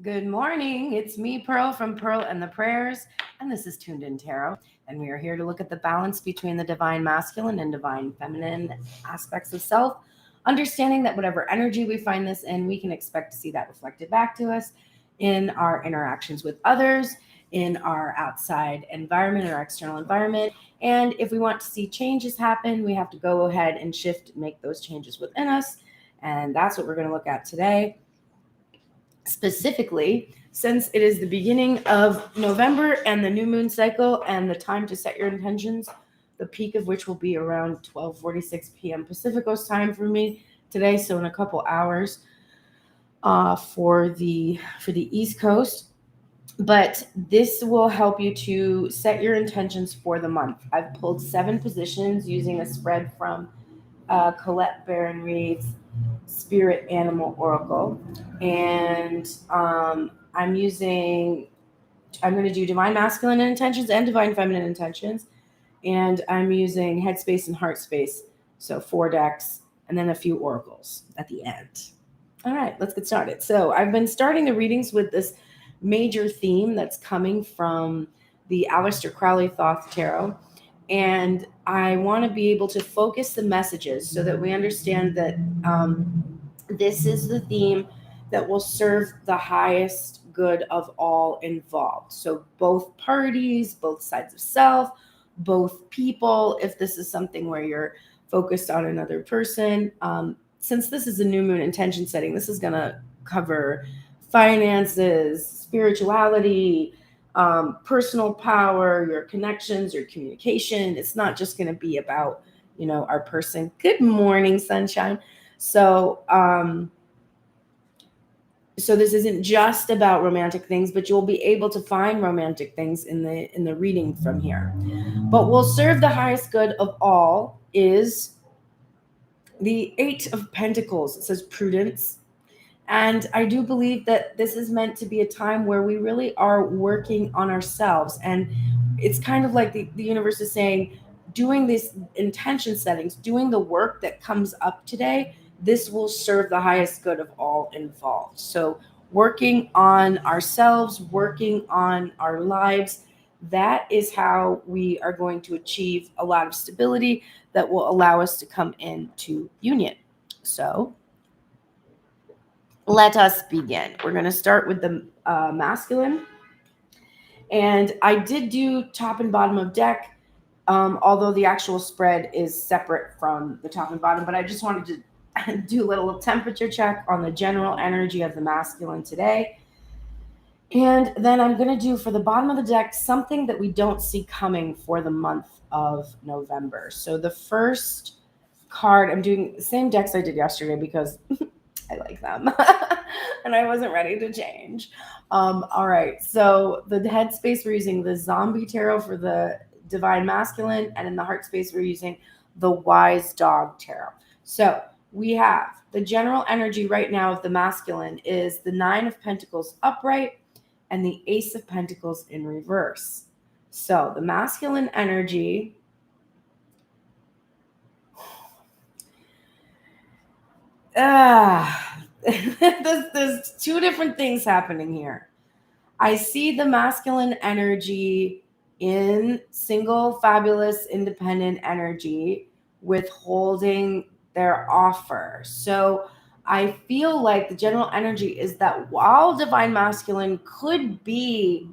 Good morning. It's me, Pearl from Pearl and the Prayers, and this is Tuned In Tarot. And we are here to look at the balance between the divine masculine and divine feminine aspects of self, understanding that whatever energy we find this in, we can expect to see that reflected back to us in our interactions with others, in our outside environment, our external environment. And if we want to see changes happen, we have to go ahead and shift, make those changes within us. And that's what we're going to look at today. Specifically, since it is the beginning of November and the new moon cycle and the time to set your intentions, the peak of which will be around 12:46 p.m. Pacific Coast time for me today, so in a couple hours for the East Coast. But this will help you to set your intentions for the month. I've pulled 7 positions using a spread from Colette Baron Reed's Spirit Animal Oracle. And I'm going to do Divine Masculine Intentions and Divine Feminine Intentions. And I'm using Headspace and Heart Space. So 4 decks and then a few oracles at the end. All right, let's get started. So I've been starting the readings with this major theme that's coming from the Aleister Crowley Thoth Tarot. And I want to be able to focus the messages so that we understand that this is the theme that will serve the highest good of all involved. So both parties, both sides of self, both people, if this is something where you're focused on another person. Since this is a new moon intention setting, this is going to cover finances, spirituality, personal power, your connections, your communication. It's not just going to be about, our person. Good morning, sunshine. So this isn't just about romantic things, but you'll be able to find romantic things in the reading from here. But will serve the highest good of all is the 8 of Pentacles. It says prudence. And I do believe that this is meant to be a time where we really are working on ourselves. And it's kind of like the universe is saying, doing these intention settings, doing the work that comes up today, this will serve the highest good of all involved. So working on ourselves, working on our lives, that is how we are going to achieve a lot of stability that will allow us to come into union. So let us begin. We're going to start with the masculine. And I did do top and bottom of deck, although the actual spread is separate from the top and bottom. But I just wanted to do a little temperature check on the general energy of the masculine today. And then I'm going to do for the bottom of the deck something that we don't see coming for the month of November. So the first card, I'm doing the same decks I did yesterday because I like them and I wasn't ready to change. All right. So the headspace, we're using the Zombie Tarot for the Divine Masculine. And in the heart space, we're using the Wise Dog Tarot. So we have the general energy right now of the masculine is the 9 of Pentacles upright and the Ace of Pentacles in reverse. So the masculine energy there's 2 different things happening here. I see the masculine energy in single, fabulous, independent energy withholding their offer. So I feel like the general energy is that while divine masculine could be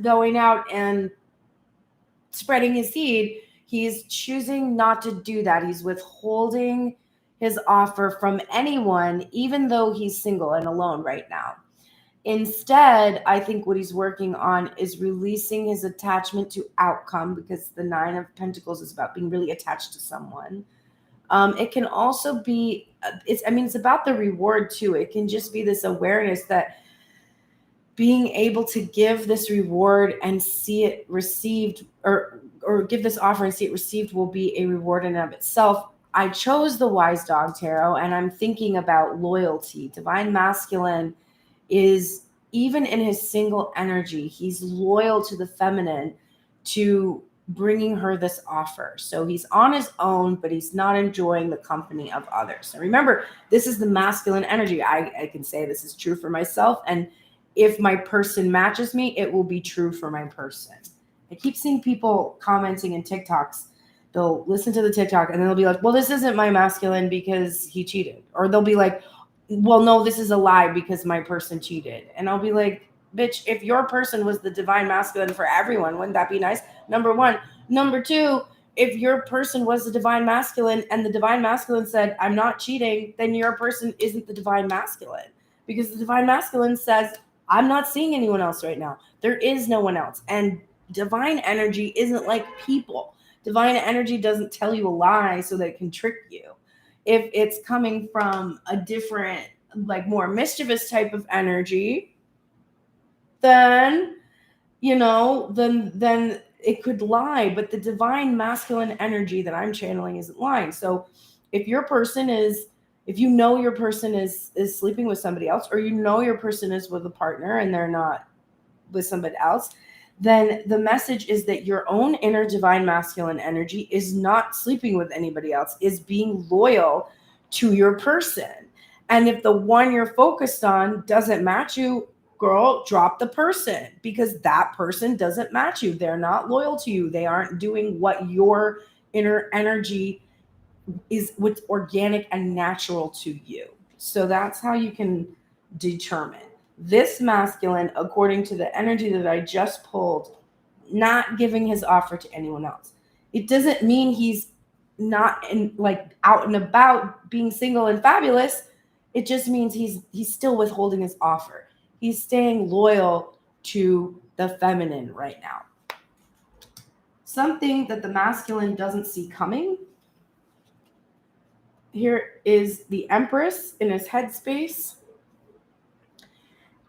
going out and spreading his seed, he's choosing not to do that. He's withholding his offer from anyone, even though he's single and alone right now. Instead, I think what he's working on is releasing his attachment to outcome, because the 9 of Pentacles is about being really attached to someone. It can also be, it's about the reward too. It can just be this awareness that being able to give this reward and see it received, or give this offer and see it received, will be a reward in and of itself. I chose the Wise Dog Tarot, and I'm thinking about loyalty. Divine Masculine is, even in his single energy, he's loyal to the feminine, to bringing her this offer. So he's on his own, but he's not enjoying the company of others. So remember, this is the masculine energy. I can say this is true for myself. And if my person matches me, it will be true for my person. I keep seeing people commenting in TikToks. They'll listen to the TikTok and then they'll be like, well, this isn't my masculine because he cheated. Or they'll be like, well, no, this is a lie because my person cheated. And I'll be like, bitch, if your person was the divine masculine for everyone, wouldn't that be nice? Number one. Number two, if your person was the divine masculine and the divine masculine said, I'm not cheating, then your person isn't the divine masculine. Because the divine masculine says, I'm not seeing anyone else right now. There is no one else. And divine energy isn't like people. Divine energy doesn't tell you a lie so that it can trick you. If it's coming from a different, like more mischievous type of energy, then, then it could lie. But the divine masculine energy that I'm channeling isn't lying. So if your person is, if you know your person is sleeping with somebody else, or your person is with a partner and they're not with somebody else, then the message is that your own inner divine masculine energy is not sleeping with anybody else, is being loyal to your person. And if the one you're focused on doesn't match you, girl, drop the person, because that person doesn't match you. They're not loyal to you. They aren't doing what your inner energy is, what's organic and natural to you. So that's how you can determine. This masculine, according to the energy that I just pulled, not giving his offer to anyone else. It doesn't mean he's not out and about being single and fabulous. It just means he's still withholding his offer. He's staying loyal to the feminine right now. Something that the masculine doesn't see coming. Here is the Empress in his headspace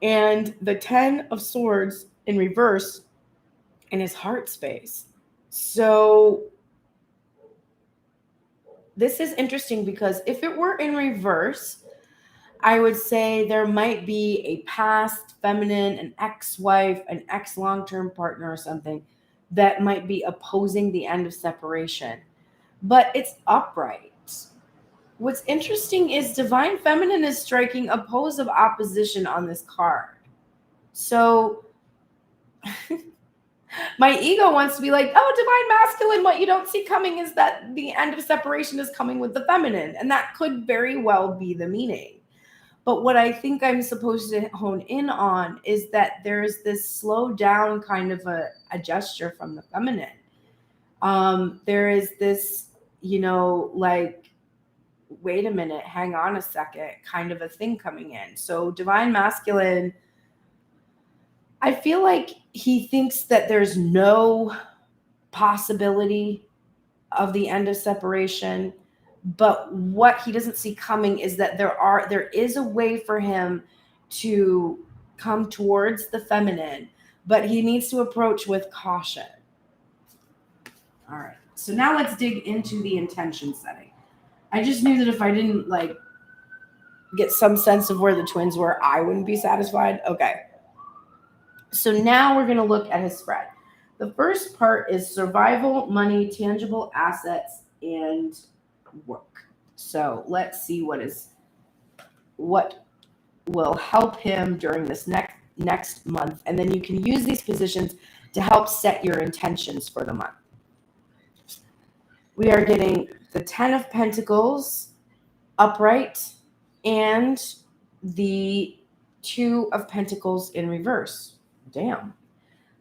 and the 10 of Swords in reverse in his heart space. So this is interesting because if it were in reverse, I would say there might be a past feminine, an ex-wife, an ex-long-term partner or something that might be opposing the end of separation. But it's upright. What's interesting is divine feminine is striking a pose of opposition on this card. So my ego wants to be like, oh, divine masculine, what you don't see coming is that the end of separation is coming with the feminine. And that could very well be the meaning. But what I think I'm supposed to hone in on is that there's this slow down kind of a gesture from the feminine. There is this, wait a minute, hang on a second, kind of a thing coming in. So divine masculine, I feel like he thinks that there's no possibility of the end of separation, but what he doesn't see coming is that there is a way for him to come towards the feminine, but he needs to approach with caution. All right. So now let's dig into the intention setting. I just knew that if I didn't get some sense of where the twins were, I wouldn't be satisfied. Okay. So now we're going to look at his spread. The first part is survival, money, tangible assets, and work. So let's see what will help him during this next month. And then you can use these positions to help set your intentions for the month. We are getting the 10 of Pentacles upright and the 2 of Pentacles in reverse. Damn.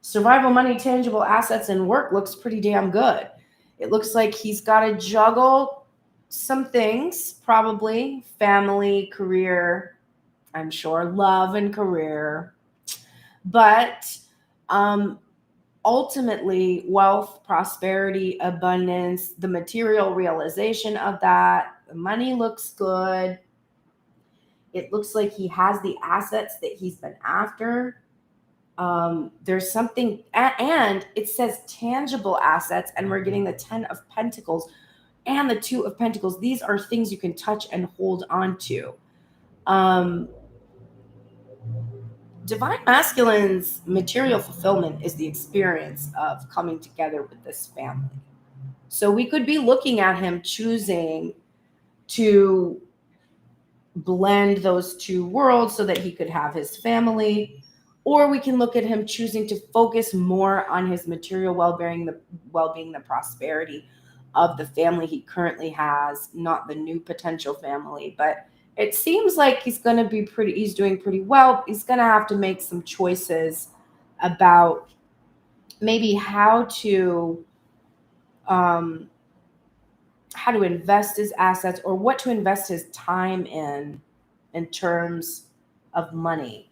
Survival, money, tangible assets, and work looks pretty damn good. It looks like he's got to juggle some things, probably family, career, I'm sure, love and career. But ultimately, wealth, prosperity, abundance, the material realization of that, the money looks good. It looks like he has the assets that he's been after. There's something, and it says tangible assets, and we're getting the 10 of Pentacles and the 2 of Pentacles. These are things you can touch and hold on to. Divine Masculine's material fulfillment is the experience of coming together with this family. So we could be looking at him choosing to blend those two worlds so that he could have his family, or we can look at him choosing to focus more on his material well-being, the prosperity of the family he currently has, not the new potential family. But it seems like he's doing pretty well. He's going to have to make some choices about maybe how to invest his assets, or what to invest his time in terms of money.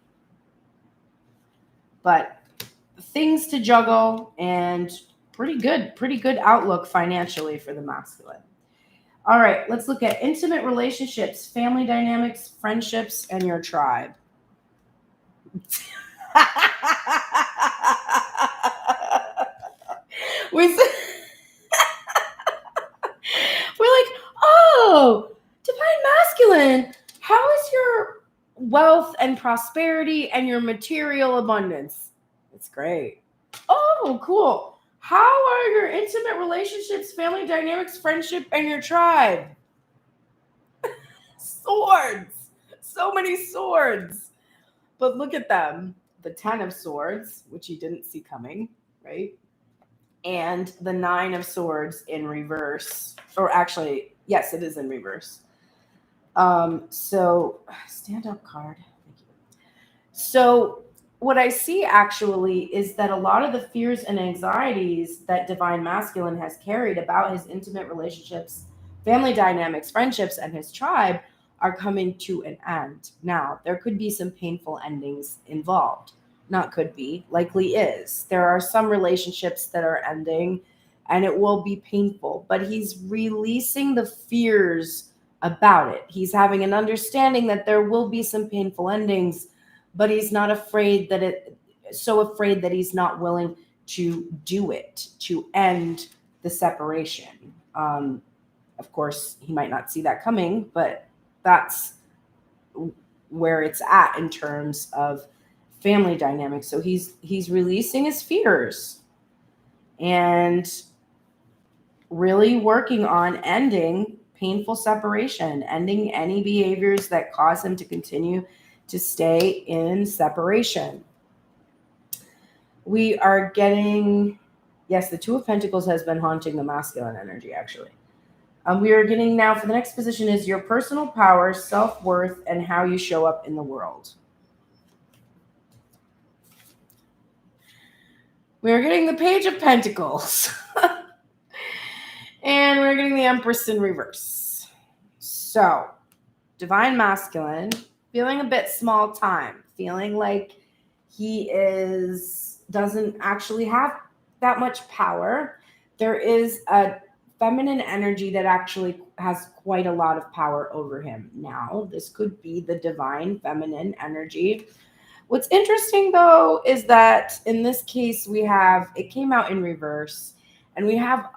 But things to juggle, and pretty good outlook financially for the masculine. All right, let's look at intimate relationships, family dynamics, friendships, and your tribe. We're like, oh, divine masculine, how is your wealth and prosperity and your material abundance? It's great. Oh, cool. How are your intimate relationships, family dynamics, friendship, and your tribe? Swords. So many swords. But look at them. The 10 of Swords, which he didn't see coming, right? And the 9 of Swords in reverse. Or actually, yes, it is in reverse. So, stand up card. Thank you. So, what I see actually is that a lot of the fears and anxieties that Divine Masculine has carried about his intimate relationships, family dynamics, friendships, and his tribe are coming to an end. Now, there could be some painful endings involved. Not could be, likely is. There are some relationships that are ending and it will be painful, but he's releasing the fears about it. He's having an understanding that there will be some painful endings, but he's not afraid that he's not willing to do it, to end the separation. Of course, he might not see that coming, but that's where it's at in terms of family dynamics. So he's releasing his fears and really working on ending painful separation, ending any behaviors that cause him to continue to stay in separation. We are getting, yes, the 2 of Pentacles has been haunting the masculine energy, actually. We are getting now, for the next position, is your personal power, self-worth, and how you show up in the world. We are getting the Page of Pentacles. And we're getting the Empress in reverse. So, Divine Masculine, feeling a bit small time, feeling like he doesn't actually have that much power. There is a feminine energy that actually has quite a lot of power over him now. This could be the divine feminine energy. What's interesting, though, is that in this case, it came out in reverse, and we have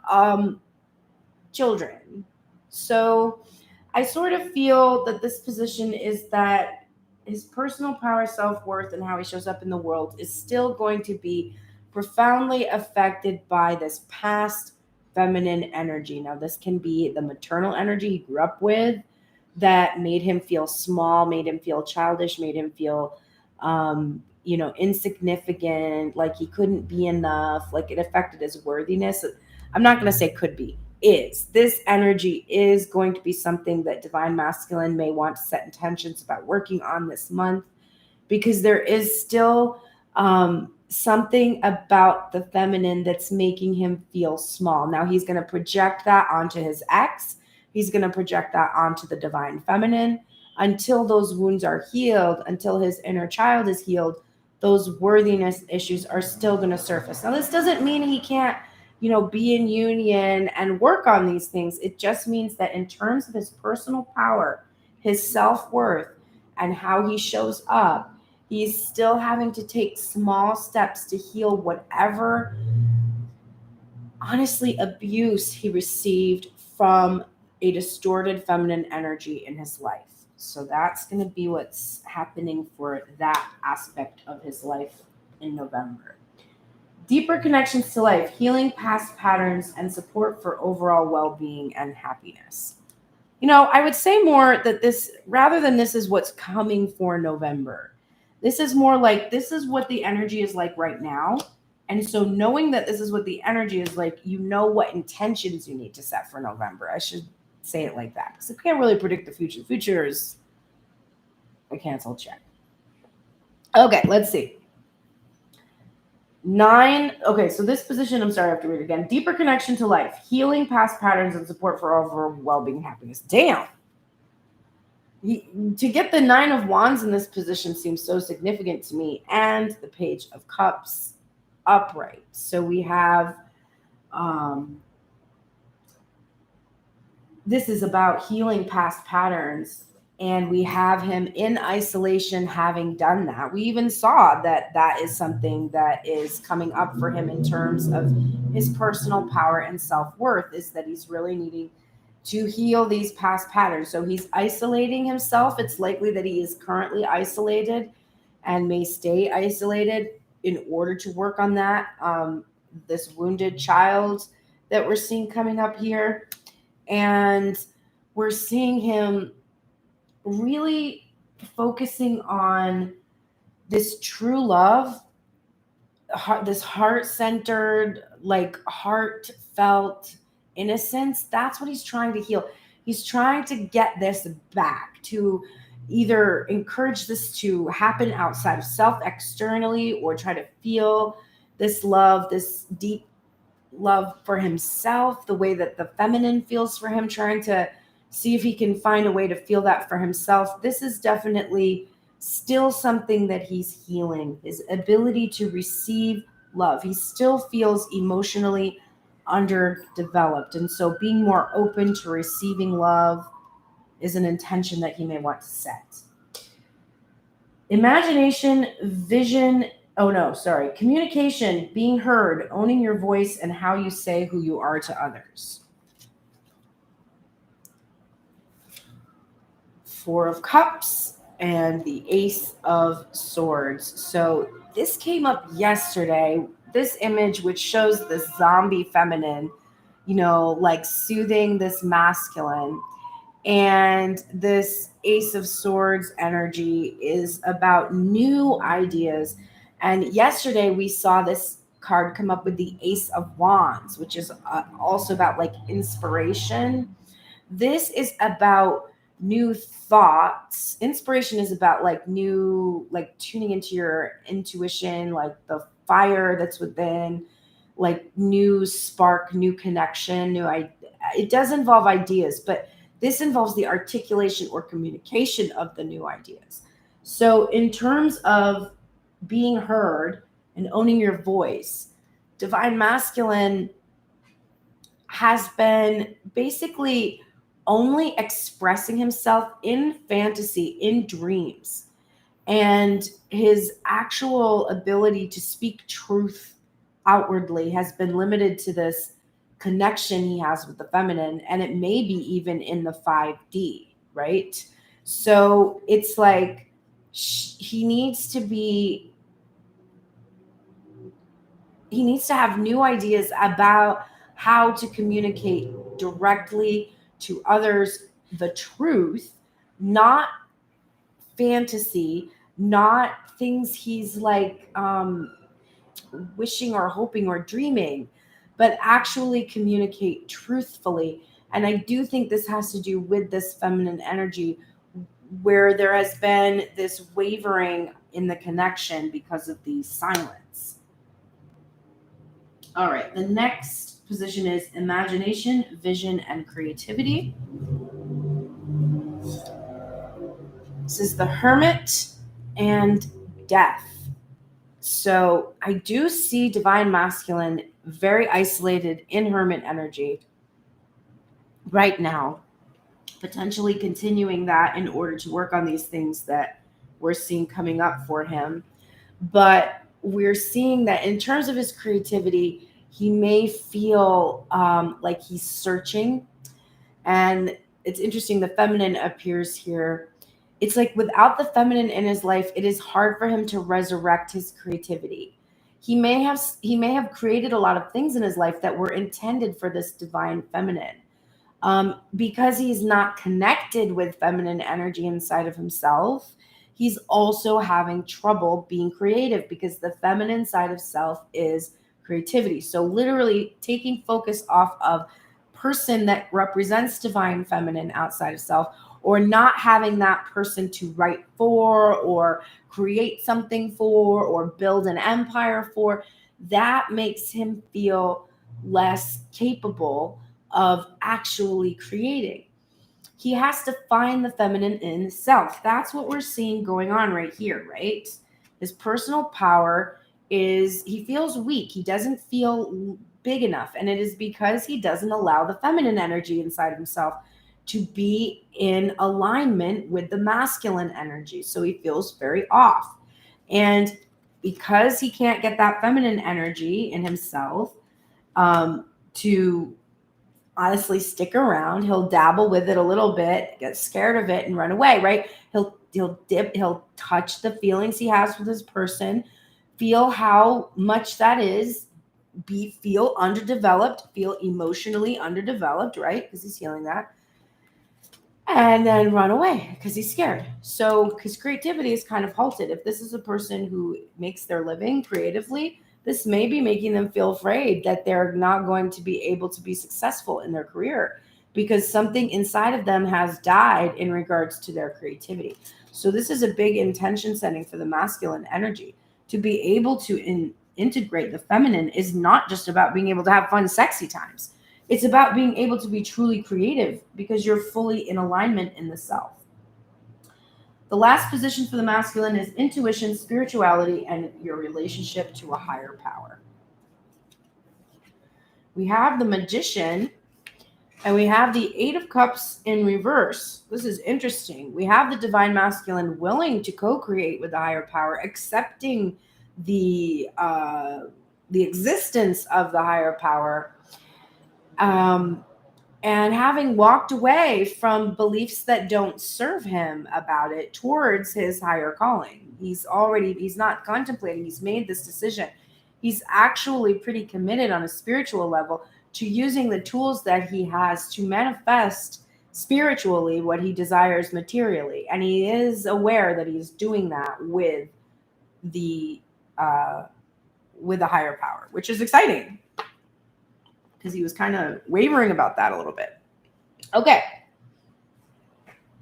children. So I sort of feel that this position is that his personal power, self-worth, and how he shows up in the world is still going to be profoundly affected by this past feminine energy. Now, this can be the maternal energy he grew up with that made him feel small, made him feel childish, made him feel insignificant, like he couldn't be enough, like it affected his worthiness. I'm not going to say could be. This energy is going to be something that Divine Masculine may want to set intentions about working on this month, because there is still something about the feminine that's making him feel small. Now he's going to project that onto his ex. He's going to project that onto the divine feminine. Until those wounds are healed, until his inner child is healed, those worthiness issues are still going to surface. Now, this doesn't mean he can't, be in union and work on these things. It just means that in terms of his personal power, his self-worth, and how he shows up, he's still having to take small steps to heal whatever, honestly, abuse he received from a distorted feminine energy in his life. So that's going to be what's happening for that aspect of his life in November. Deeper connections to life, healing past patterns, and support for overall well-being and happiness. I would say more that this, rather than this is what's coming for November, this is more like this is what the energy is like right now. And so knowing that this is what the energy is like, what intentions you need to set for November. I should say it like that because I can't really predict the future. The future is a canceled check. Okay, let's see. 9. Okay, so this position, I'm sorry, I have to read it again. Deeper connection to life, healing past patterns, and support for overall well-being, happiness. Damn. To get the 9 of Wands in this position seems so significant to me, and the Page of Cups upright. So we have this is about healing past patterns, and we have him in isolation having done that. We even saw that is something that is coming up for him in terms of his personal power and self-worth, is that he's really needing to heal these past patterns. So he's isolating himself. It's likely that he is currently isolated and may stay isolated in order to work on that. This wounded child that we're seeing coming up here. And we're seeing him really focusing on this true love, this heart-centered, like heartfelt innocence. That's what he's trying to heal. He's trying to get this back, to either encourage this to happen outside of self externally, or try to feel this love, this deep love for himself, the way that the feminine feels for him, trying to see if he can find a way to feel that for himself. This is definitely still something that he's healing, his ability to receive love. He still feels emotionally underdeveloped. And so being more open to receiving love is an intention that he may want to set. Imagination, vision, communication, being heard, owning your voice, and how you say who you are to others. 4 of Cups and the Ace of Swords. So this came up yesterday, this image which shows the zombie feminine, like soothing this masculine. And this Ace of Swords energy is about new ideas. And yesterday we saw this card come up with the Ace of Wands, which is also about like inspiration. This is about new thoughts. Inspiration is about like new, like tuning into your intuition, like the fire that's within, like new spark, new connection, it does involve ideas, but this involves the articulation or communication of the new ideas. So in terms of being heard and owning your voice, Divine Masculine has been basically only expressing himself in fantasy, in dreams. And his actual ability to speak truth outwardly has been limited to this connection he has with the feminine, and it may be even in the 5D, right? So it's like he needs to have new ideas about how to communicate directly to others the truth, not fantasy, not things he's like wishing or hoping or dreaming, but actually communicate truthfully. And I do think this has to do with this feminine energy, where there has been this wavering in the connection because of the silence. All right, the next position is imagination, vision, and creativity. This is the Hermit and Death. So I do see Divine Masculine very isolated in Hermit energy right now, potentially continuing that in order to work on these things that we're seeing coming up for him. But we're seeing that in terms of his creativity, he may feel like he's searching. And it's interesting, the feminine appears here it's like without the feminine in his life, it is hard for him to resurrect his creativity. He may have created a lot of things in his life that were intended for this divine feminine. Because he's not connected with feminine energy inside of himself, he's also having trouble being creative because the feminine side of self is creativity. So literally taking focus off of person that represents divine feminine outside of self, or not having that person to write for or create something for or build an empire for, that makes him feel less capable of actually creating. He has to find the feminine in himself. That's what we're seeing going on right here, right? His personal power is, he feels weak. He doesn't feel big enough. And it is because he doesn't allow the feminine energy inside himself to be in alignment with the masculine energy. So he feels very off. And because he can't get that feminine energy in himself to honestly stick around, he'll dabble with it a little bit, get scared of it, and run away, right? He'll touch the feelings he has with his person, feel how much that is, feel underdeveloped, feel emotionally underdeveloped, right? Because he's feeling that. And then run away because he's scared. So, because creativity is kind of halted. If this is a person who makes their living creatively, this may be making them feel afraid that they're not going to be able to be successful in their career because something inside of them has died in regards to their creativity. So, this is a big intention setting for the masculine energy. To be able to integrate the feminine is not just about being able to have fun, sexy times. It's about being able to be truly creative because you're fully in alignment in the self. The last position for the masculine is intuition, spirituality, and your relationship to a higher power. We have the magician and we have the Eight of Cups in reverse. This is interesting. We have the divine masculine willing to co-create with the higher power, accepting the existence of the higher power, and having walked away from beliefs that don't serve him about it towards his higher calling. He's not contemplating, he's made this decision. He's actually pretty committed on a spiritual level to using the tools that he has to manifest spiritually what he desires materially. And he is aware that he's doing that with the higher power, which is exciting because he was kind of wavering about that a little bit. Okay.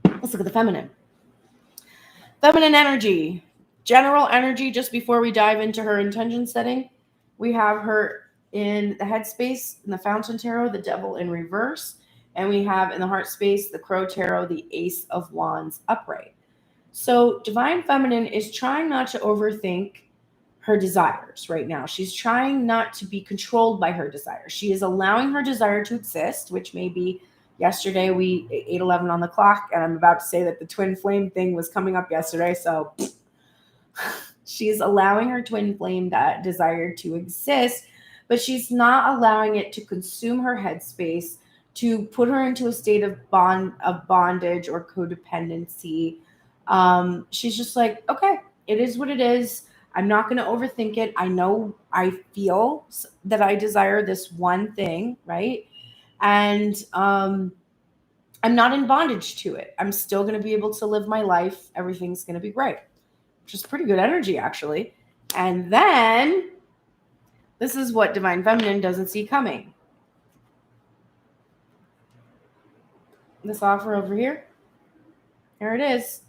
Let's look at the feminine. Feminine energy. General energy, just before we dive into her intention setting, we have her in the headspace, in the Fountain Tarot, the Devil in reverse. And we have in the heart space, the Crow Tarot, the Ace of Wands upright. So Divine Feminine is trying not to overthink her desires right now. She's trying not to be controlled by her desires. She is allowing her desire to exist, which may be yesterday we 8:11 on the clock, and I'm about to say that the twin flame thing was coming up yesterday. So she's allowing her twin flame desire to exist, but she's not allowing it to consume her headspace, to put her into a state of bondage or codependency. She's just like, okay, it is what it is. I'm not going to overthink it. I know I feel that I desire this one thing, right? And I'm not in bondage to it. I'm still going to be able to live my life. Everything's going to be great, which is pretty good energy, actually. And then this is what Divine Feminine doesn't see coming. This offer over here. Here it is.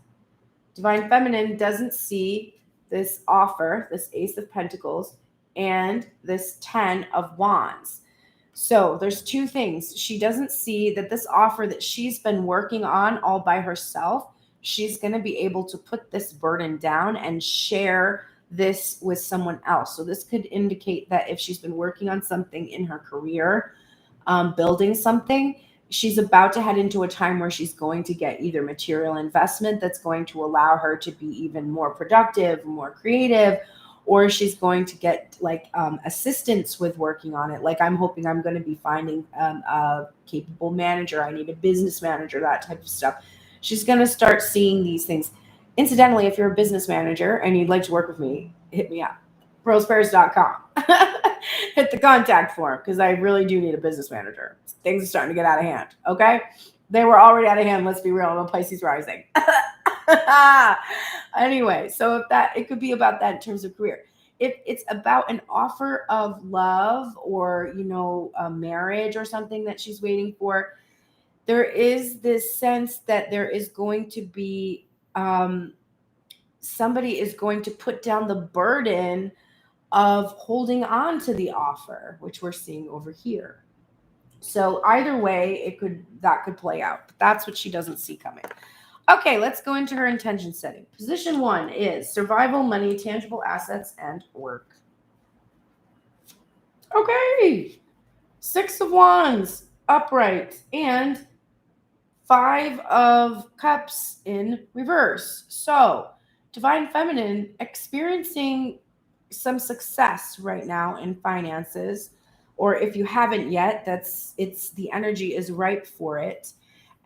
Divine Feminine doesn't see this offer, this Ace of Pentacles, and this 10 of Wands. So there's two things. She doesn't see that this offer that she's been working on all by herself, she's going to be able to put this burden down and share this with someone else. So this could indicate that if she's been working on something in her career, building something, she's about to head into a time where she's going to get either material investment that's going to allow her to be even more productive, more creative, or she's going to get assistance with working on it. Like I'm hoping I'm going to be finding a capable manager. I need a business manager, that type of stuff. She's going to start seeing these things. Incidentally, if you're a business manager and you'd like to work with me, hit me up. Rosepears.com. Hit the contact form because I really do need a business manager. Things are starting to get out of hand. Okay? They were already out of hand. Let's be real. I'm a Pisces rising. Anyway, so if that, it could be about that in terms of career. If it's about an offer of love or, a marriage or something that she's waiting for, there is this sense that there is going to be somebody is going to put down the burden of holding on to the offer, which we're seeing over here. So either way, that could play out. But that's what she doesn't see coming. Okay, let's go into her intention setting. Position 1 is survival, money, tangible assets, and work. Okay, 6 of Wands, upright, and 5 of Cups in reverse. So, Divine Feminine experiencing some success right now in finances, or if you haven't yet, the energy is ripe for it.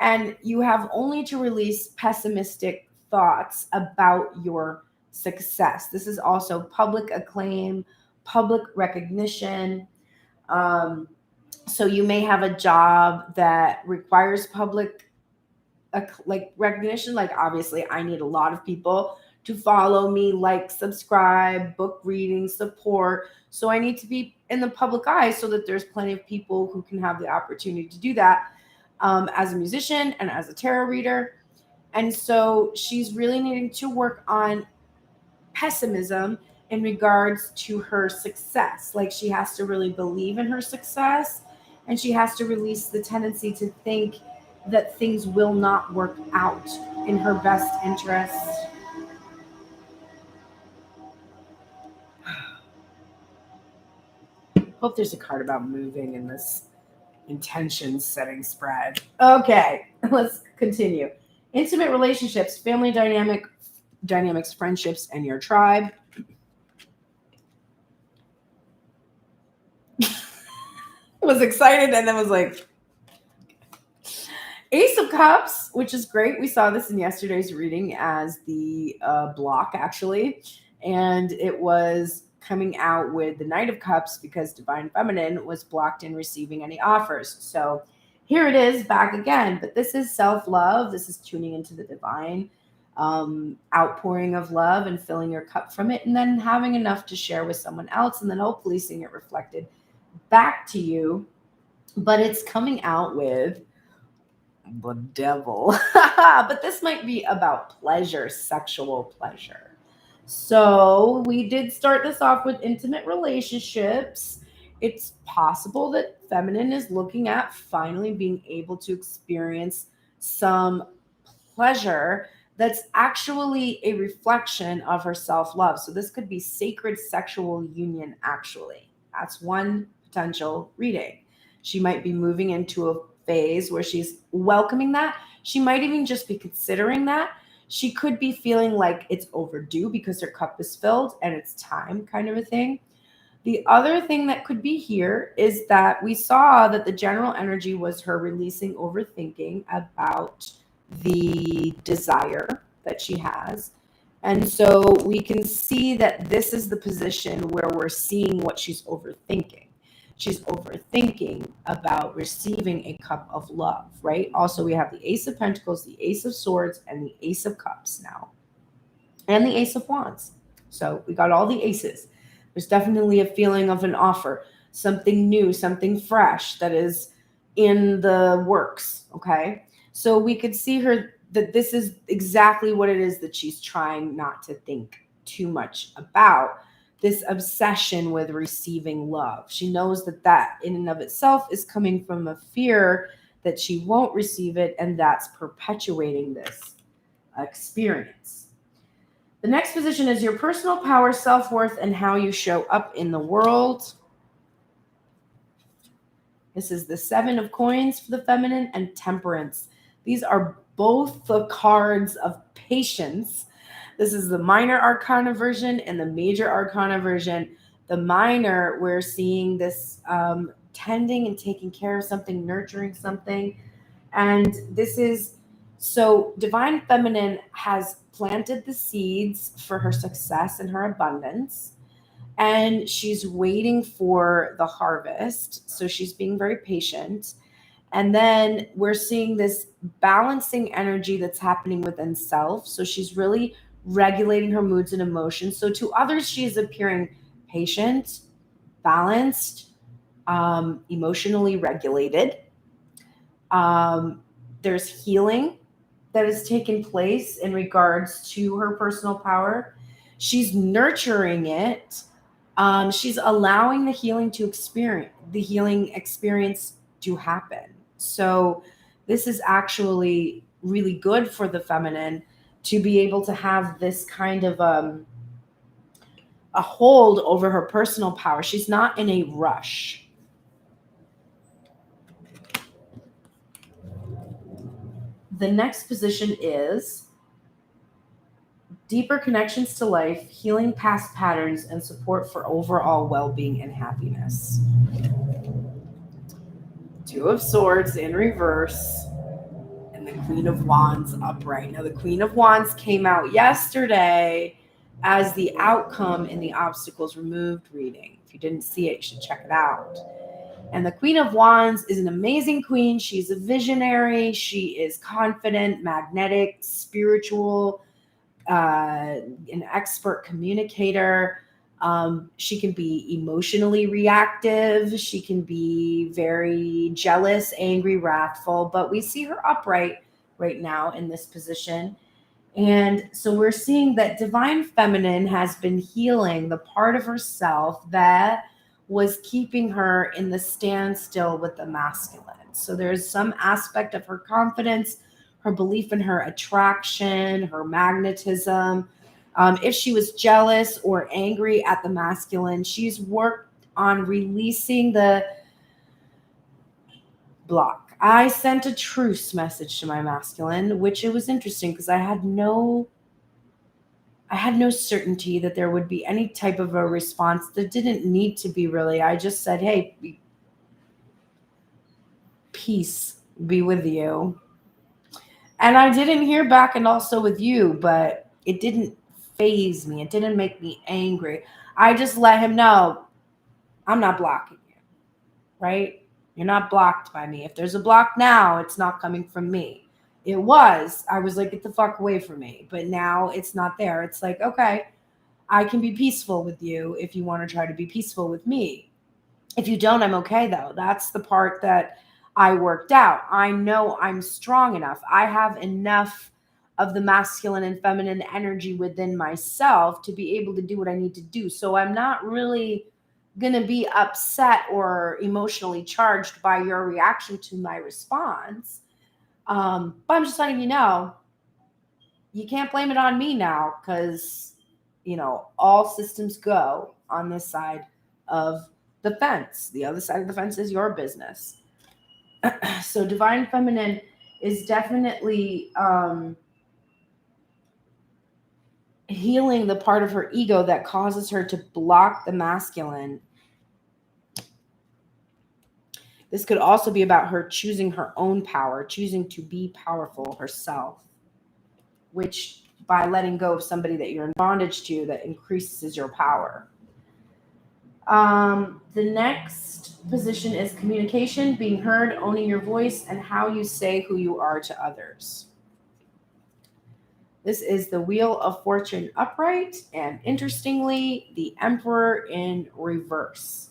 And you have only to release pessimistic thoughts about your success. This is also public acclaim, public recognition. So you may have a job that requires public recognition. Like, obviously, I need a lot of people to follow me, like, subscribe, book readings, support. So I need to be in the public eye so that there's plenty of people who can have the opportunity to do that. As a musician and as a tarot reader. And so she's really needing to work on pessimism in regards to her success. Like, she has to really believe in her success, and she has to release the tendency to think that things will not work out in her best interest. Hope there's a card about moving in this intention setting spread. Okay, let's continue. Intimate relationships, family dynamics, friendships, and your tribe. Was excited and then was like, Ace of Cups, which is great. We saw this in yesterday's reading as the block, actually. And it was coming out with the Knight of Cups because Divine Feminine was blocked in receiving any offers. So here it is back again. But this is self-love. This is tuning into the divine, outpouring of love and filling your cup from it, and then having enough to share with someone else, and then hopefully seeing it reflected back to you. But it's coming out with the devil. But this might be about pleasure, sexual pleasure. So we did start this off with intimate relationships. It's possible that feminine is looking at finally being able to experience some pleasure that's actually a reflection of her self-love. So this could be sacred sexual union, actually. That's one potential reading. She might be moving into a phase where she's welcoming that. She might even just be considering that. She could be feeling like it's overdue because her cup is filled and it's time, kind of a thing. The other thing that could be here is that we saw that the general energy was her releasing overthinking about the desire that she has. And so we can see that this is the position where we're seeing what she's overthinking. She's overthinking about receiving a cup of love, right? Also, we have the Ace of Pentacles, the Ace of Swords, and the Ace of Cups now. And the Ace of Wands. So we got all the aces. There's definitely a feeling of an offer, something new, something fresh that is in the works, okay? So we could see her that this is exactly what it is that she's trying not to think too much about. This obsession with receiving love. She knows that that in and of itself is coming from a fear that she won't receive it, and that's perpetuating this experience. The next position is your personal power, self-worth, and how you show up in the world. This is the 7 of Coins for the feminine and Temperance. These are both the cards of patience. This is the minor arcana version and the major arcana version. The minor, we're seeing this tending and taking care of something, nurturing something. And this is So divine feminine has planted the seeds for her success and her abundance, and she's waiting for the harvest. So she's being very patient. And then we're seeing this balancing energy that's happening within self. So she's really regulating her moods and emotions. So to others, she is appearing patient, balanced, emotionally regulated. There's healing that has taken place in regards to her personal power. She's nurturing it. She's allowing the healing experience to happen. So this is actually really good for the feminine to be able to have this kind of a hold over her personal power. She's not in a rush. The next position is deeper connections to life, healing past patterns, and support for overall well-being and happiness. Two of Swords in reverse, and the Queen of Wands upright. Now, the Queen of Wands came out yesterday as the outcome in the obstacles removed reading. If you didn't see it, you should check it out. And the Queen of Wands is an amazing queen. She's a visionary. She is confident, magnetic, spiritual, an expert communicator. She can be emotionally reactive. She can be very jealous, angry, wrathful. But we see her upright right now in this position. And so we're seeing that divine feminine has been healing the part of herself that was keeping her in the standstill with the masculine. So there's some aspect of her confidence, her belief in her attraction, her magnetism. If she was jealous or angry at the masculine, she's worked on releasing the block. I sent a truce message to my masculine, which it was interesting because I had no certainty that there would be any type of a response. There didn't need to be, really. I just said, hey, peace be with you. And I didn't hear back, and also with you, but it didn't faze me. It didn't make me angry. I just let him know I'm not blocking you, right? You're not blocked by me. If there's a block now, it's not coming from me. It was. I was like, get the fuck away from me. But now it's not there. It's like, okay, I can be peaceful with you if you want to try to be peaceful with me. If you don't, I'm okay, though. That's the part that I worked out. I know I'm strong enough. I have enough of the masculine and feminine energy within myself to be able to do what I need to do. So I'm not really going to be upset or emotionally charged by your reaction to my response. But I'm just letting you know, you can't blame it on me now because, all systems go on this side of the fence. The other side of the fence is your business. So divine feminine is definitely healing the part of her ego that causes her to block the masculine. This could also be about her choosing her own power, choosing to be powerful herself, which by letting go of somebody that you're in bondage to, that increases your power. The next position is communication, being heard, owning your voice, and how you say who you are to others. This is the Wheel of Fortune upright, and interestingly, the Emperor in reverse.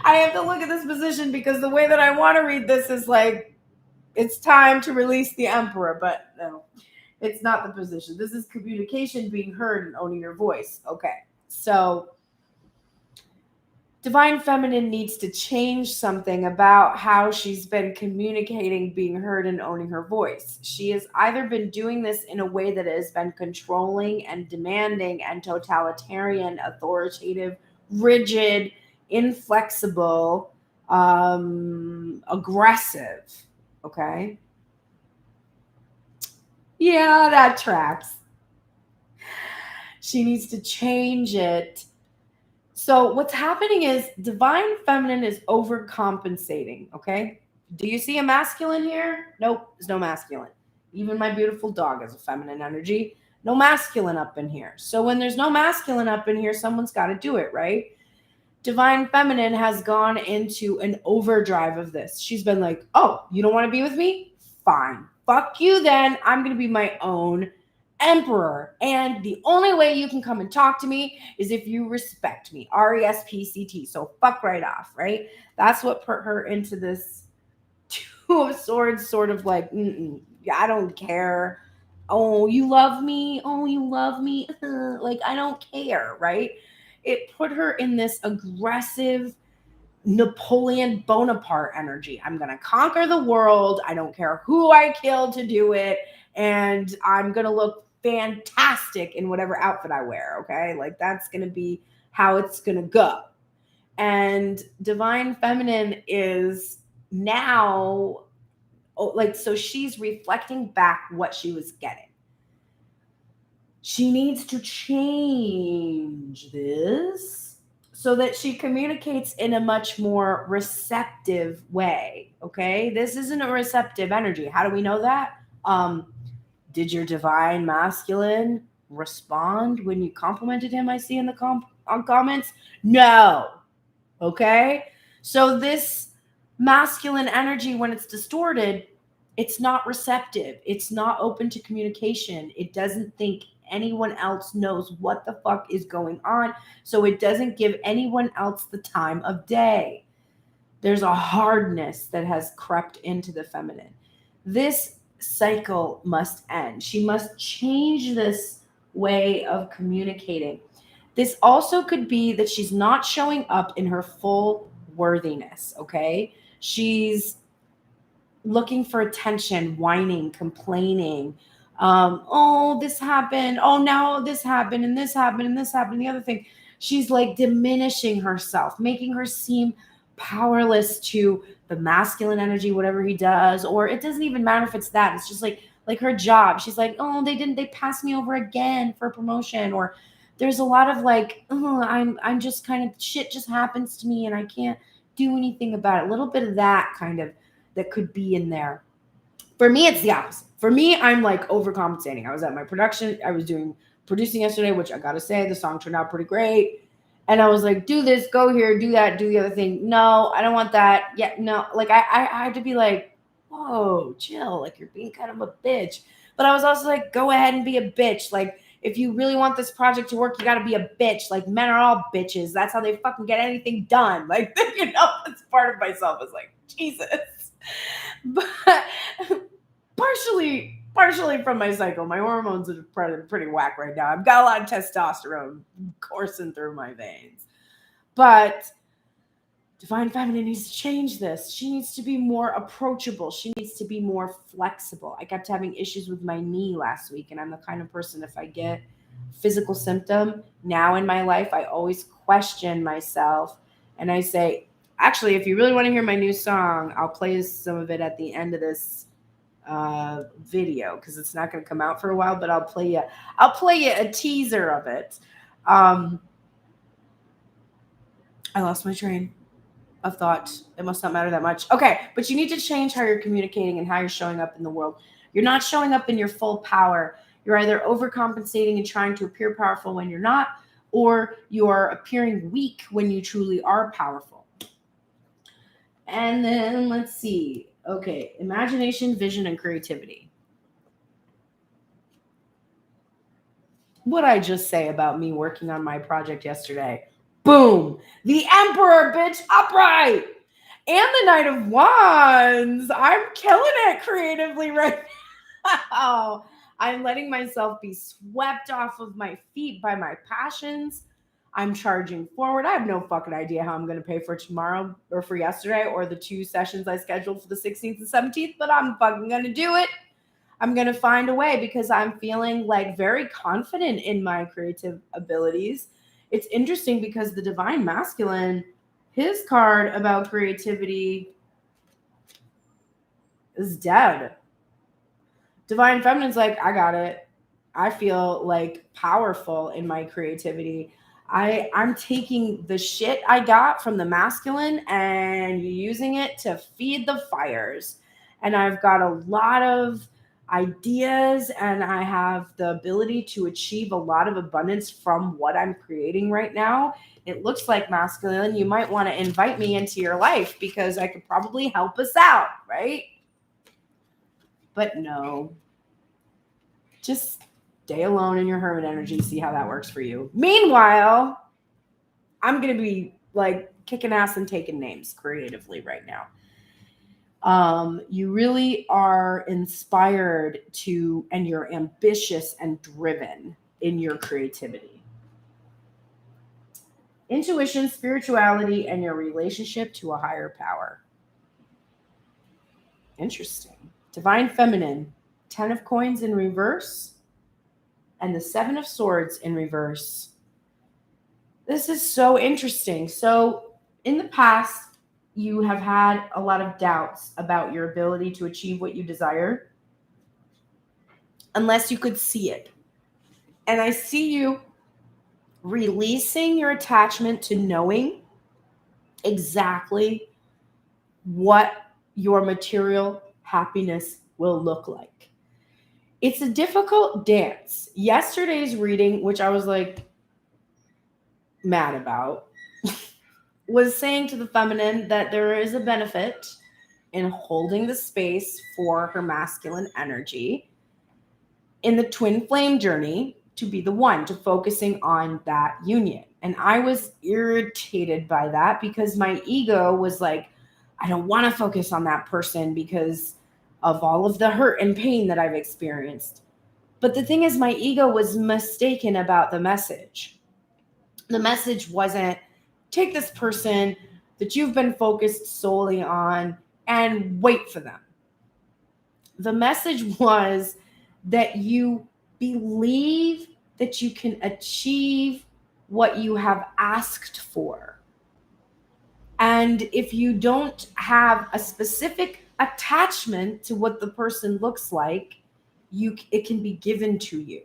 I have to look at this position because the way that I want to read this is like, it's time to release the Emperor, but no, it's not the position. This is communication, being heard, and owning your voice. Okay, so divine feminine needs to change something about how she's been communicating, being heard, and owning her voice. She has either been doing this in a way that has been controlling and demanding and totalitarian, authoritative, rigid, inflexible, aggressive. Okay. Yeah, that tracks. She needs to change it So what's happening is divine feminine is overcompensating, okay? Do you see a masculine here? Nope, there's no masculine. Even my beautiful dog has a feminine energy. No masculine up in here. So when there's no masculine up in here, someone's got to do it, right? Divine feminine has gone into an overdrive of this. She's been like, oh, you don't want to be with me? Fine. Fuck you then. I'm going to be my own emperor. And the only way you can come and talk to me is if you respect me. RESPCT. So fuck right off, right? That's what put her into this Two of Swords sort of like, I don't care. Oh, you love me? Oh, you love me? Like, I don't care, right? It put her in this aggressive Napoleon Bonaparte energy. I'm going to conquer the world. I don't care who I kill to do it. And I'm going to look fantastic in whatever outfit I wear. Okay. Like, that's going to be how it's going to go. And divine feminine is now like, so she's reflecting back what she was getting. She needs to change this so that she communicates in a much more receptive way. Okay. This isn't a receptive energy. How do we know that? Did your divine masculine respond when you complimented him? I see in the comments. No. Okay. So this masculine energy, when it's distorted, it's not receptive. It's not open to communication. It doesn't think anyone else knows what the fuck is going on. So it doesn't give anyone else the time of day. There's a hardness that has crept into the feminine. This cycle must end. She must change this way of communicating. This also could be that she's not showing up in her full worthiness, okay? She's looking for attention, whining, complaining. Oh, this happened. Oh, now this happened, and this happened, and this happened, and the other thing. She's like diminishing herself, making her seem powerless to the masculine energy, whatever he does, or it doesn't even matter if it's that. It's just like her job. She's like, oh, they passed me over again for a promotion, or there's a lot of like, oh, I'm just kind of, shit just happens to me and I can't do anything about it. A little bit of that kind of that could be in there. For me, it's the opposite. For me, I'm like overcompensating. I was at my production. I was producing yesterday, which I gotta say, the song turned out pretty great. And I was like, do this, go here, do that, do the other thing. No, I don't want that. Yeah, no. Like I had to be like, whoa, chill. Like, you're being kind of a bitch. But I was also like, go ahead and be a bitch. Like, if you really want this project to work, you got to be a bitch. Like, men are all bitches. That's how they fucking get anything done. Like, you know, that's part of myself is like, Jesus. But partially from my cycle, my hormones are pretty whack right now. I've got a lot of testosterone coursing through my veins. But divine feminine needs to change this. She needs to be more approachable. She needs to be more flexible. I kept having issues with my knee last week, and I'm the kind of person, if I get physical symptom now in my life, I always question myself, and I say, actually, if you really want to hear my new song, I'll play some of it at the end of this video because it's not going to come out for a while, but I'll play you a teaser of it. I lost my train of thought. It must not matter that much. Okay, but you need to change how you're communicating and how you're showing up in the world. You're not showing up in your full power. You're either overcompensating and trying to appear powerful when you're not, or you're appearing weak when you truly are powerful. And then let's see. Okay, imagination, vision, and creativity. What'd I just say about me working on my project yesterday? Boom! The Emperor, bitch, upright! And the Knight of Wands. I'm killing it creatively right now. I'm letting myself be swept off of my feet by my passions. I'm charging forward. I have no fucking idea how I'm going to pay for tomorrow or for yesterday or the 2 sessions I scheduled for the 16th and 17th, but I'm fucking going to do it. I'm going to find a way because I'm feeling like very confident in my creative abilities. It's interesting because the divine masculine, his card about creativity is dead. Divine feminine's like, I got it. I feel like powerful in my creativity. I'm taking the shit I got from the masculine and using it to feed the fires. And I've got a lot of ideas and I have the ability to achieve a lot of abundance from what I'm creating right now. It looks like, masculine, you might want to invite me into your life because I could probably help us out, right? But no. Just stay alone in your hermit energy, see how that works for you. Meanwhile, I'm going to be like kicking ass and taking names creatively right now. You really are inspired to, and you're ambitious and driven in your creativity. Intuition, spirituality, and your relationship to a higher power. Interesting. Divine Feminine, 10 of Coins in reverse, and the 7 of Swords in reverse. This is so interesting. So in the past, you have had a lot of doubts about your ability to achieve what you desire unless you could see it. And I see you releasing your attachment to knowing exactly what your material happiness will look like. It's a difficult dance. Yesterday's reading, which I was like mad about, was saying to the feminine that there is a benefit in holding the space for her masculine energy in the twin flame journey to be the one, to focusing on that union. And I was irritated by that because my ego was like, I don't want to focus on that person because of all of the hurt and pain that I've experienced. But the thing is, my ego was mistaken about the message. The message wasn't, take this person that you've been focused solely on and wait for them. The message was that you believe that you can achieve what you have asked for. And if you don't have a specific attachment to what the person looks like, it can be given to you.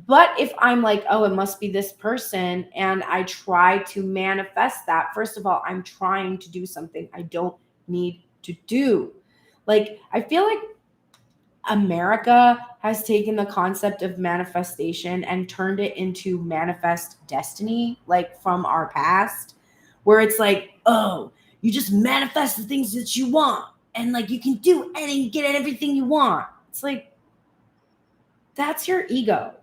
But if I'm like, oh, it must be this person, and I try to manifest that, first of all, I'm trying to do something I don't need to do. Like, I feel like America has taken the concept of manifestation and turned it into manifest destiny, like from our past, where it's like, oh, you just manifest the things that you want, and like you can do anything, get everything you want. It's like, that's your ego.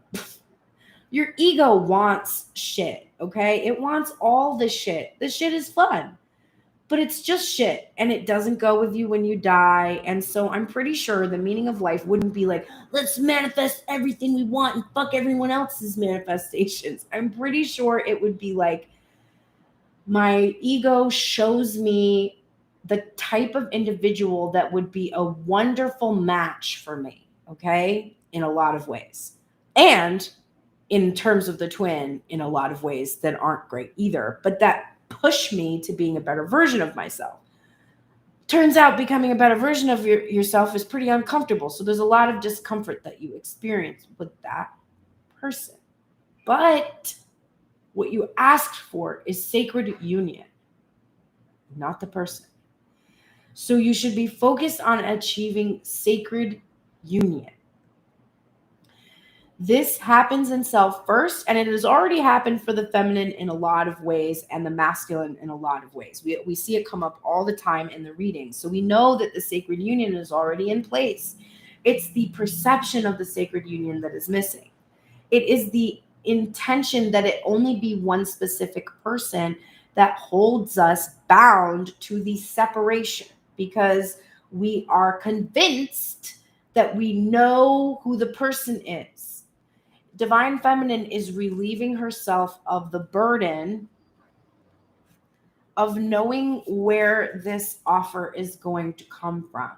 Your ego wants shit, okay? It wants all the shit. The shit is fun, but it's just shit, and it doesn't go with you when you die. And so I'm pretty sure the meaning of life wouldn't be like, let's manifest everything we want and fuck everyone else's manifestations. I'm pretty sure it would be like, my ego shows me the type of individual that would be a wonderful match for me, okay? In a lot of ways. And in terms of the twin, in a lot of ways that aren't great either, but that push me to being a better version of myself. Turns out becoming a better version of yourself is pretty uncomfortable. So there's a lot of discomfort that you experience with that person. But what you asked for is sacred union, not the person. So you should be focused on achieving sacred union. This happens in self first, and it has already happened for the feminine in a lot of ways and the masculine in a lot of ways. We see it come up all the time in the readings. So we know that the sacred union is already in place. It's the perception of the sacred union that is missing. It is the intention that it only be one specific person that holds us bound to the separation, because we are convinced that we know who the person is. Divine Feminine is relieving herself of the burden of knowing where this offer is going to come from.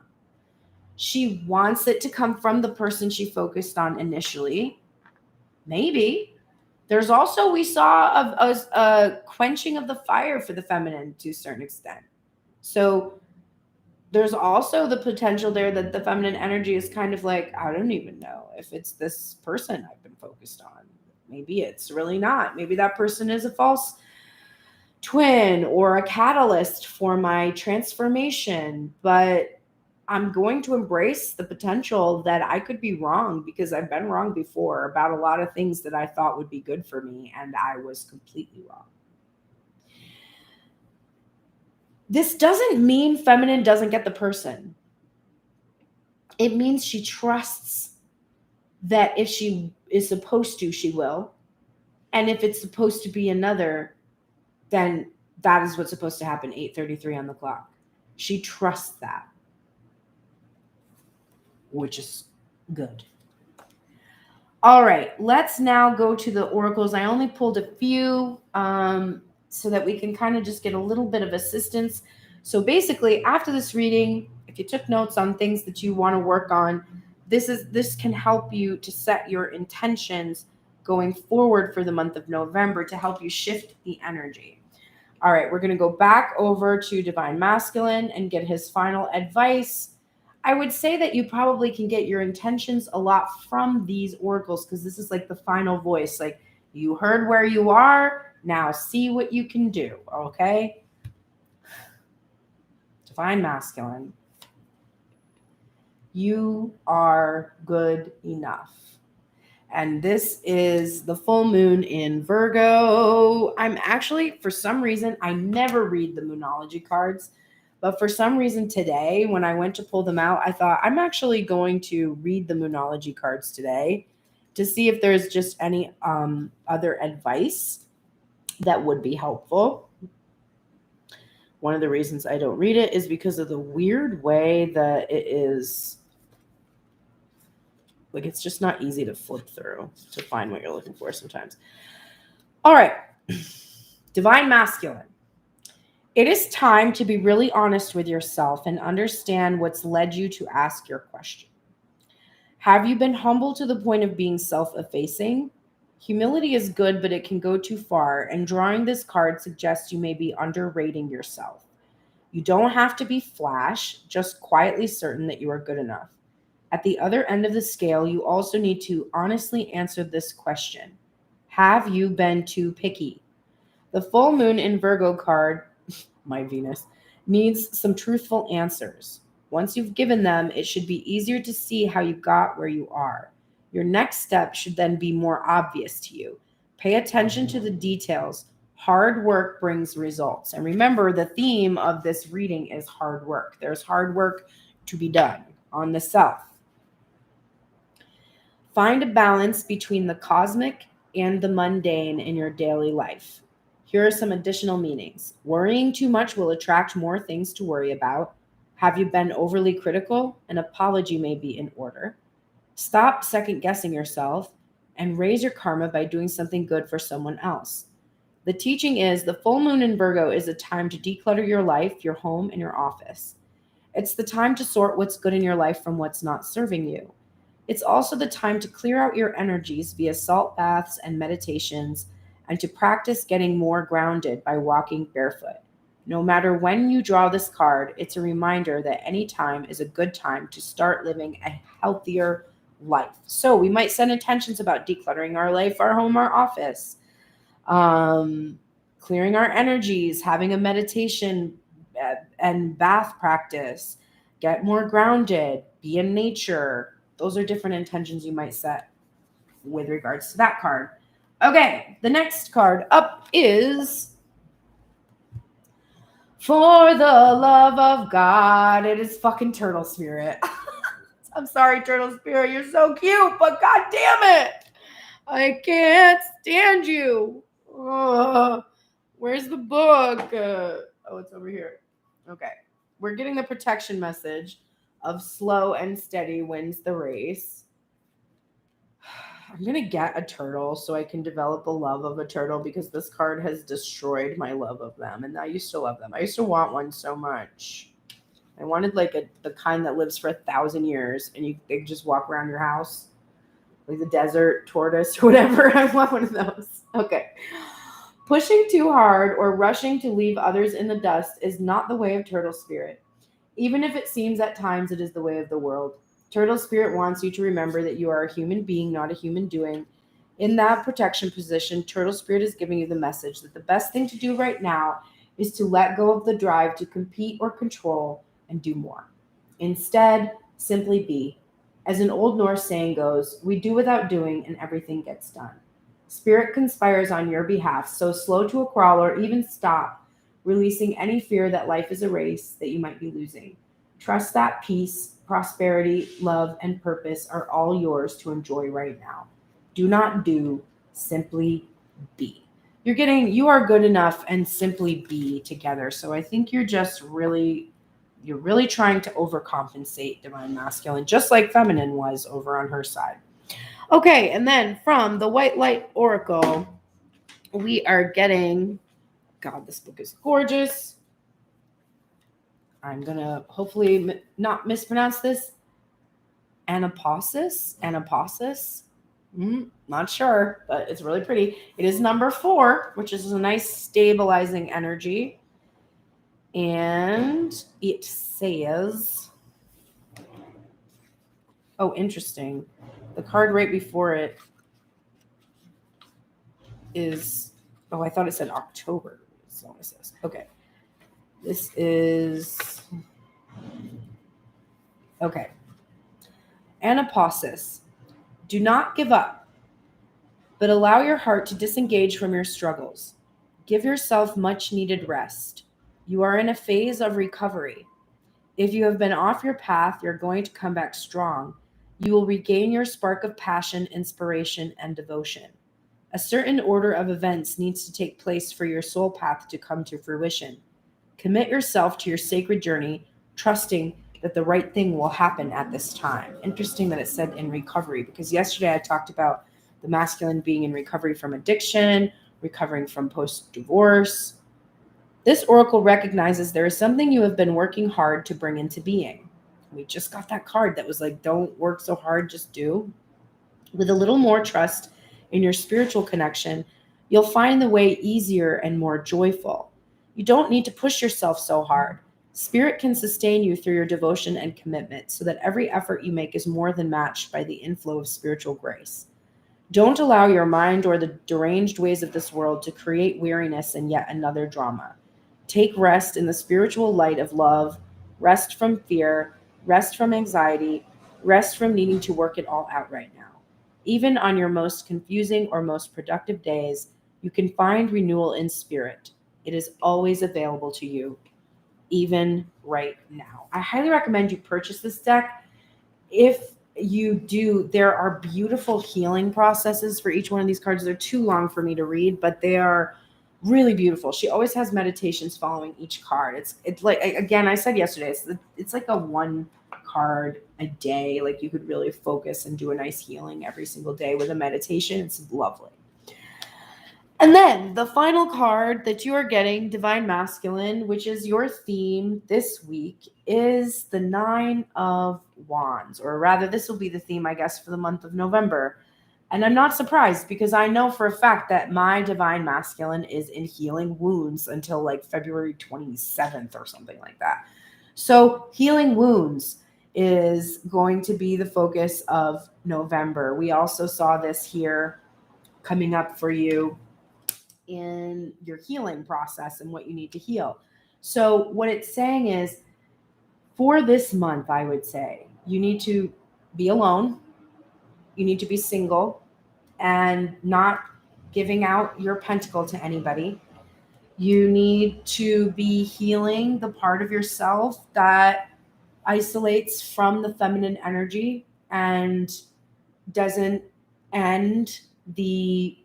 She wants it to come from the person she focused on initially. Maybe. There's also, we saw a quenching of the fire for the feminine to a certain extent. So there's also the potential there that the feminine energy is kind of like, I don't even know if it's this person I've been focused on. Maybe it's really not. Maybe that person is a false twin or a catalyst for my transformation. But I'm going to embrace the potential that I could be wrong, because I've been wrong before about a lot of things that I thought would be good for me, and I was completely wrong. This doesn't mean feminine doesn't get the person. It means she trusts that if she is supposed to, she will. And if it's supposed to be another, then that is what's supposed to happen, 8:33 on the clock. She trusts that, which is good. All right, let's now go to the oracles. I only pulled a few so that we can kind of just get a little bit of assistance. So basically, after this reading, if you took notes on things that you want to work on, this can help you to set your intentions going forward for the month of November to help you shift the energy. All right, we're going to go back over to Divine Masculine and get his final advice. I would say that you probably can get your intentions a lot from these oracles, because this is like the final voice. Like, you heard where you are, now see what you can do, okay? Divine Masculine, you are good enough. And this is the full moon in Virgo. I'm actually, for some reason, I never read the Moonology cards. But for some reason today, when I went to pull them out, I thought I'm actually going to read the Moonology cards today to see if there's just any other advice that would be helpful. One of the reasons I don't read it is because of the weird way that it is. Like, it's just not easy to flip through to find what you're looking for sometimes. All right. Divine Masculine. It is time to be really honest with yourself and understand what's led you to ask your question. Have you been humble to the point of being self-effacing? Humility is good, but it can go too far, and drawing this card suggests you may be underrating yourself. You don't have to be flash, just quietly certain that you are good enough. At the other end of the scale, you also need to honestly answer this question. Have you been too picky? The full moon in Virgo card, my Venus, needs some truthful answers. Once you've given them, it should be easier to see how you got where you are. Your next step should then be more obvious to you. Pay attention to the details. Hard work brings results. And remember, the theme of this reading is hard work. There's hard work to be done on the self. Find a balance between the cosmic and the mundane in your daily life. Here are some additional meanings. Worrying too much will attract more things to worry about. Have you been overly critical? An apology may be in order. Stop second-guessing yourself and raise your karma by doing something good for someone else. The teaching is the full moon in Virgo is a time to declutter your life, your home, and your office. It's the time to sort what's good in your life from what's not serving you. It's also the time to clear out your energies via salt baths and meditations, and to practice getting more grounded by walking barefoot. No matter when you draw this card, it's a reminder that any time is a good time to start living a healthier life. So we might set intentions about decluttering our life, our home, our office, clearing our energies, having a meditation and bath practice, get more grounded, be in nature. Those are different intentions you might set with regards to that card. Okay, the next card up is For the Love of God. It is fucking Turtle Spirit. I'm sorry, Turtle Spirit. You're so cute, but god damn it. I can't stand you. Ugh. Where's the book? Oh, it's over here. Okay. We're getting the protection message of slow and steady wins the race. I'm going to get a turtle so I can develop a love of a turtle, because this card has destroyed my love of them. And I used to love them. I used to want one so much. I wanted like the kind that lives for 1,000 years and they just walk around your house. Like the desert tortoise or whatever. I want one of those. Okay. Pushing too hard or rushing to leave others in the dust is not the way of Turtle Spirit. Even if it seems at times it is the way of the world. Turtle Spirit wants you to remember that you are a human being, not a human doing. In that protection position, Turtle Spirit is giving you the message that the best thing to do right now is to let go of the drive to compete or control and do more. Instead, simply be. As an Old Norse saying goes, we do without doing and everything gets done. Spirit conspires on your behalf, so slow to a crawl or even stop, releasing any fear that life is a race that you might be losing. Trust that peace, prosperity, love, and purpose are all yours to enjoy right now. Do not do, simply be. You are good enough and simply be together. So I think you're really trying to overcompensate divine masculine, just like feminine was over on her side. Okay, and then from the White Light Oracle, we are getting, God, this book is gorgeous. I'm going to hopefully not mispronounce this. Anaposis? Not sure, but it's really pretty. It is number 4, which is a nice stabilizing energy. And it says, oh, interesting. The card right before it is, oh, I thought it said October. That's not what it says. Okay. This is, okay. Anaposis. Do not give up, but allow your heart to disengage from your struggles. Give yourself much needed rest. You are in a phase of recovery. If you have been off your path, you're going to come back strong. You will regain your spark of passion, inspiration, and devotion. A certain order of events needs to take place for your soul path to come to fruition. Commit yourself to your sacred journey, trusting that the right thing will happen at this time. Interesting that it said in recovery, because yesterday I talked about the masculine being in recovery from addiction, recovering from post-divorce. This oracle recognizes there is something you have been working hard to bring into being. We just got that card that was like, don't work so hard, just do. With a little more trust in your spiritual connection, you'll find the way easier and more joyful. You don't need to push yourself so hard. Spirit can sustain you through your devotion and commitment so that every effort you make is more than matched by the inflow of spiritual grace. Don't allow your mind or the deranged ways of this world to create weariness and yet another drama. Take rest in the spiritual light of love, rest from fear, rest from anxiety, rest from needing to work it all out right now. Even on your most confusing or most productive days, you can find renewal in spirit. It is always available to you, even right now. I highly recommend you purchase this deck. If you do, there are beautiful healing processes for each one of these cards. They're too long for me to read, but they are really beautiful. She always has meditations following each card. It's like, again, I said yesterday, it's like a 1 card a day. Like you could really focus and do a nice healing every single day with a meditation. It's lovely. And then the final card that you are getting, Divine Masculine, which is your theme this week, is the 9 of Wands. Or rather, this will be the theme, I guess, for the month of November. And I'm not surprised because I know for a fact that my Divine Masculine is in healing wounds until like February 27th or something like that. So healing wounds is going to be the focus of November. We also saw this here coming up for you in your healing process and what you need to heal. So what it's saying is, for this month, I would say you need to be alone. You need to be single and not giving out your pentacle to anybody. You need to be healing the part of yourself that isolates from the feminine energy and doesn't end the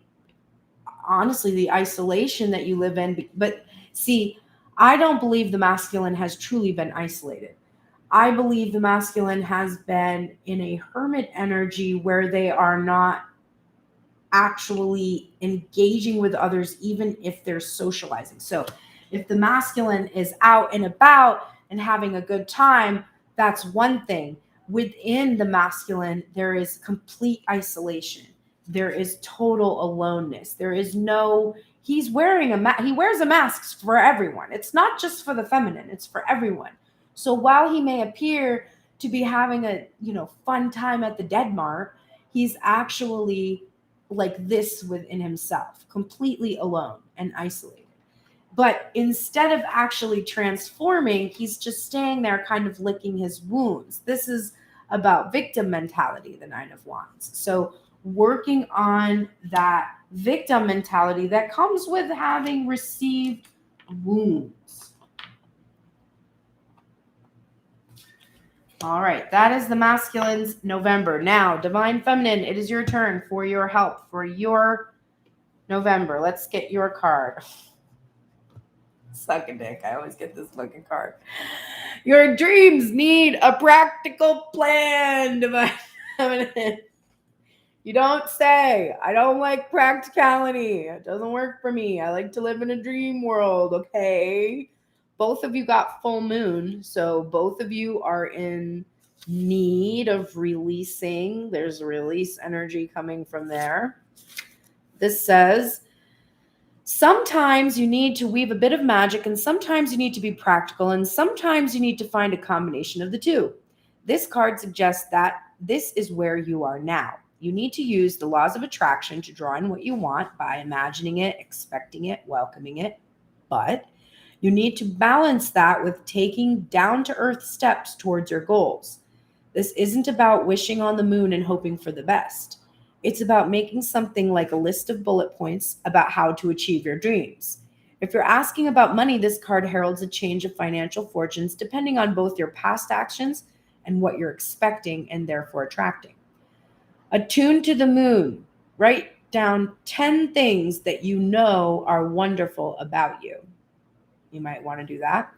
isolation that you live in. But see, I don't believe the masculine has truly been isolated. I believe the masculine has been in a hermit energy where they are not actually engaging with others, even if they're socializing. So if the masculine is out and about and having a good time, that's one thing. Within the masculine, there is complete isolation. There is total aloneness. There is no, he's wearing he wears a mask for everyone. It's not just for the feminine, it's for everyone. So while he may appear to be having a, fun time at the Dead Mart, he's actually like this within himself, completely alone and isolated. But instead of actually transforming, he's just staying there kind of licking his wounds. This is about victim mentality, the Nine of Wands. So working on that victim mentality that comes with having received wounds. All right, that is the masculine's November. Now, Divine Feminine, it is your turn for your help for your November. Let's get your card. Suck a dick. I always get this fucking card. Your dreams need a practical plan, Divine Feminine. You don't say, I don't like practicality. It doesn't work for me. I like to live in a dream world, okay? Both of you got full moon, so both of you are in need of releasing. There's release energy coming from there. This says, sometimes you need to weave a bit of magic, and sometimes you need to be practical, and sometimes you need to find a combination of the two. This card suggests that this is where you are now. You need to use the laws of attraction to draw in what you want by imagining it, expecting it, welcoming it. But you need to balance that with taking down-to-earth steps towards your goals. This isn't about wishing on the moon and hoping for the best. It's about making something like a list of bullet points about how to achieve your dreams. If you're asking about money, this card heralds a change of financial fortunes depending on both your past actions and what you're expecting and therefore attracting. Attune to the moon. Write down 10 things that you know are wonderful about you. You might want to do that.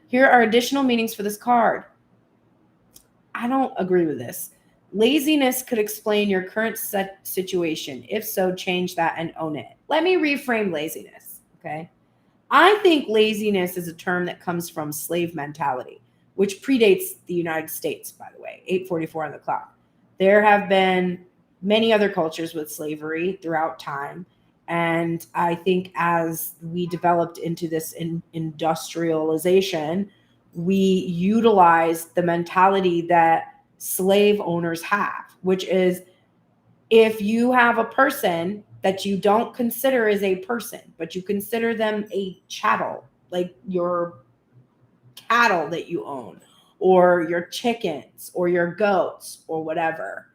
Here are additional meanings for this card. I don't agree with this. Laziness could explain your current situation. If so, change that and own it. Let me reframe laziness, okay? I think laziness is a term that comes from slave mentality, which predates the United States, by the way, 844 on the clock. There have been many other cultures with slavery throughout time. And I think as we developed into this industrialization, we utilized the mentality that slave owners have, which is if you have a person that you don't consider as a person, but you consider them a chattel, like your cattle that you own, or your chickens, or your goats, or whatever,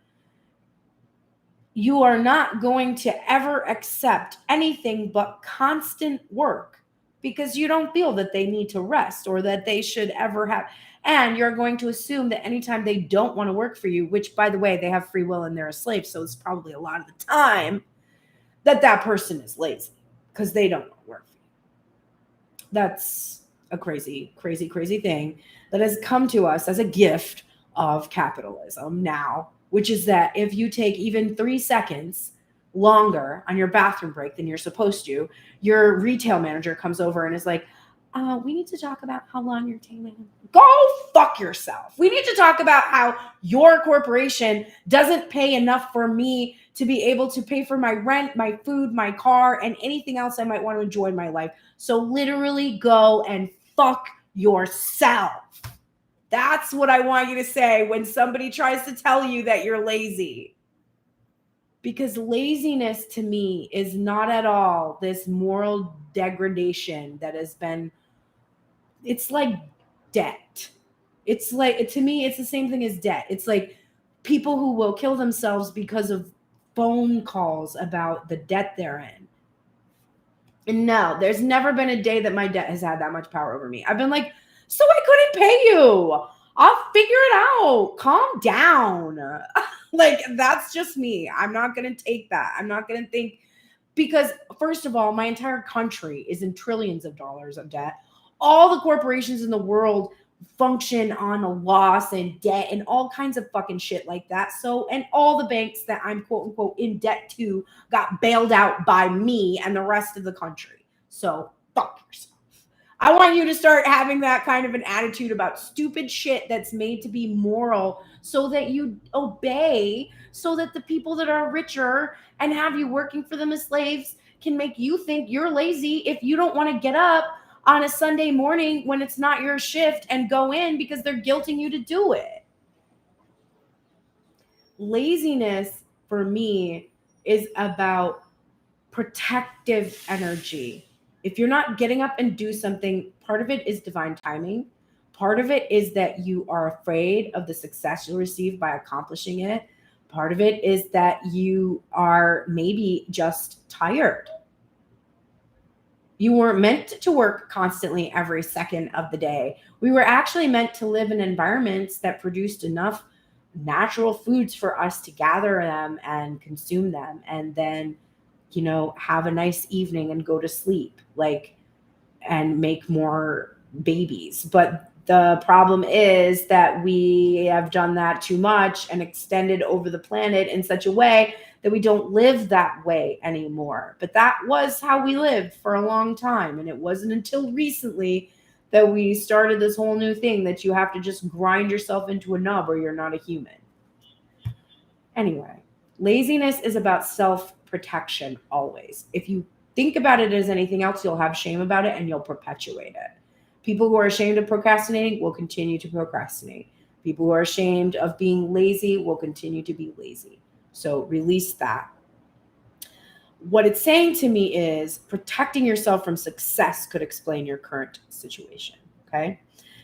you are not going to ever accept anything but constant work because you don't feel that they need to rest or that they should ever have. And you're going to assume that anytime they don't want to work for you, which, by the way, they have free will and they're a slave, so it's probably a lot of the time that that person is lazy because they don't want to work for you. That's a crazy, crazy, crazy thing that has come to us as a gift of capitalism now, which is that if you take even 3 seconds longer on your bathroom break than you're supposed to, your retail manager comes over and is like, we need to talk about how long you're taking. Go fuck yourself. We need to talk about how your corporation doesn't pay enough for me to be able to pay for my rent, my food, my car, and anything else I might want to enjoy in my life. So literally go and fuck yourself. That's what I want you to say when somebody tries to tell you that you're lazy. Because laziness to me is not at all this moral degradation that has been, it's like debt. It's like, to me, it's the same thing as debt. It's like people who will kill themselves because of phone calls about the debt they're in. And no, there's never been a day that my debt has had that much power over me. I've been like, so I couldn't pay you. I'll figure it out. Calm down. Like, that's just me. I'm not going to take that. I'm not going to think, because first of all, my entire country is in trillions of dollars of debt. All the corporations in the world function on a loss and debt and all kinds of fucking shit like that. So, and all the banks that I'm quote unquote in debt to got bailed out by me and the rest of the country. So fuck yourself. I want you to start having that kind of an attitude about stupid shit that's made to be moral so that you obey, so that the people that are richer and have you working for them as slaves can make you think you're lazy if you don't want to get up on a Sunday morning when it's not your shift and go in because they're guilting you to do it. Laziness for me is about protective energy. If you're not getting up and do something, part of it is divine timing. Part of it is that you are afraid of the success you'll receive by accomplishing it. Part of it is that you are maybe just tired. You weren't meant to work constantly every second of the day. We were actually meant to live in environments that produced enough natural foods for us to gather them and consume them, and then, have a nice evening and go to sleep, and make more babies. But the problem is that we have done that too much and extended over the planet in such a way that we don't live that way anymore. But that was how we lived for a long time. And it wasn't until recently that we started this whole new thing that you have to just grind yourself into a nub or you're not a human. Anyway, laziness is about self-protection always. If you think about it as anything else, you'll have shame about it and you'll perpetuate it. People who are ashamed of procrastinating will continue to procrastinate. People who are ashamed of being lazy will continue to be lazy. So release that. What it's saying to me is protecting yourself from success could explain your current situation. Okay.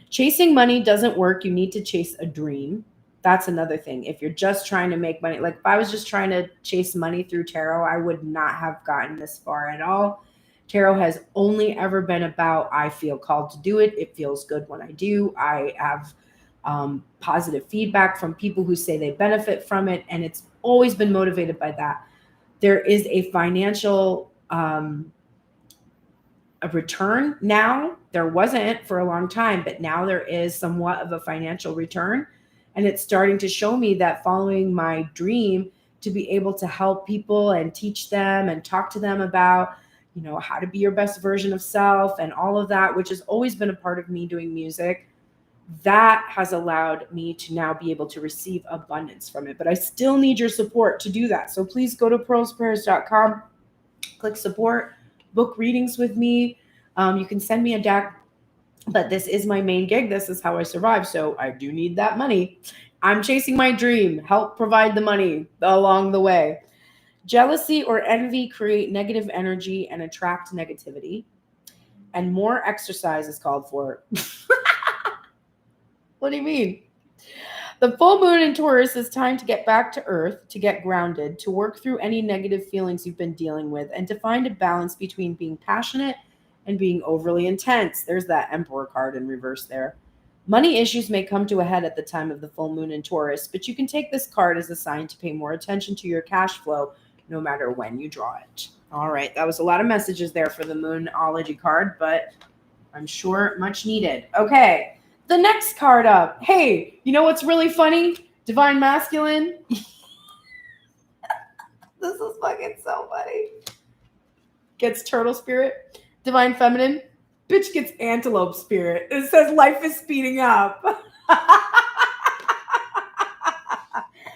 Chasing money doesn't work. You need to chase a dream. That's another thing. If you're just trying to make money, like if I was just trying to chase money through tarot, I would not have gotten this far at all. Tarot has only ever been about, I feel called to do it. It feels good when I do. I have positive feedback from people who say they benefit from it. And it's always been motivated by that. There is a financial a return now. There wasn't for a long time, but now there is somewhat of a financial return. And it's starting to show me that following my dream to be able to help people and teach them and talk to them about, how to be your best version of self and all of that, which has always been a part of me doing music, that has allowed me to now be able to receive abundance from it. But I still need your support to do that. So please go to pearlsprayers.com, click support, book readings with me. You can send me a deck, but this is my main gig. This is how I survive. So I do need that money. I'm chasing my dream. Help provide the money along the way. Jealousy or envy create negative energy and attract negativity. And more exercise is called for. What do you mean? The full moon in Taurus is time to get back to earth, to get grounded, to work through any negative feelings you've been dealing with, and to find a balance between being passionate and being overly intense. There's that Emperor card in reverse there. Money issues may come to a head at the time of the full moon in Taurus, but you can take this card as a sign to pay more attention to your cash flow no matter when you draw it. All right, that was a lot of messages there for the Moonology card, but I'm sure much needed. Okay, the next card up. Hey, you know what's really funny? Divine Masculine. This is fucking so funny. Gets Turtle Spirit. Divine Feminine. Bitch gets Antelope Spirit. It says life is speeding up.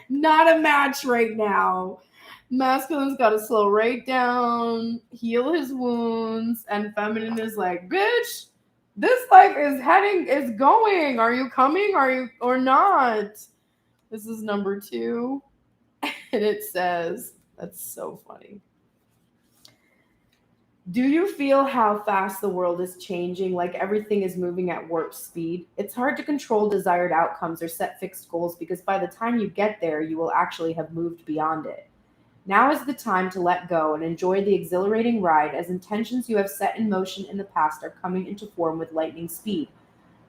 Not a match right now. Masculine's got to slow right down, heal his wounds, and feminine is like, bitch, this life is going. Are you coming? Are you or not? This is number 2. And it says, that's so funny. Do you feel how fast the world is changing? Like everything is moving at warp speed. It's hard to control desired outcomes or set fixed goals because by the time you get there, you will actually have moved beyond it. Now is the time to let go and enjoy the exhilarating ride as intentions you have set in motion in the past are coming into form with lightning speed.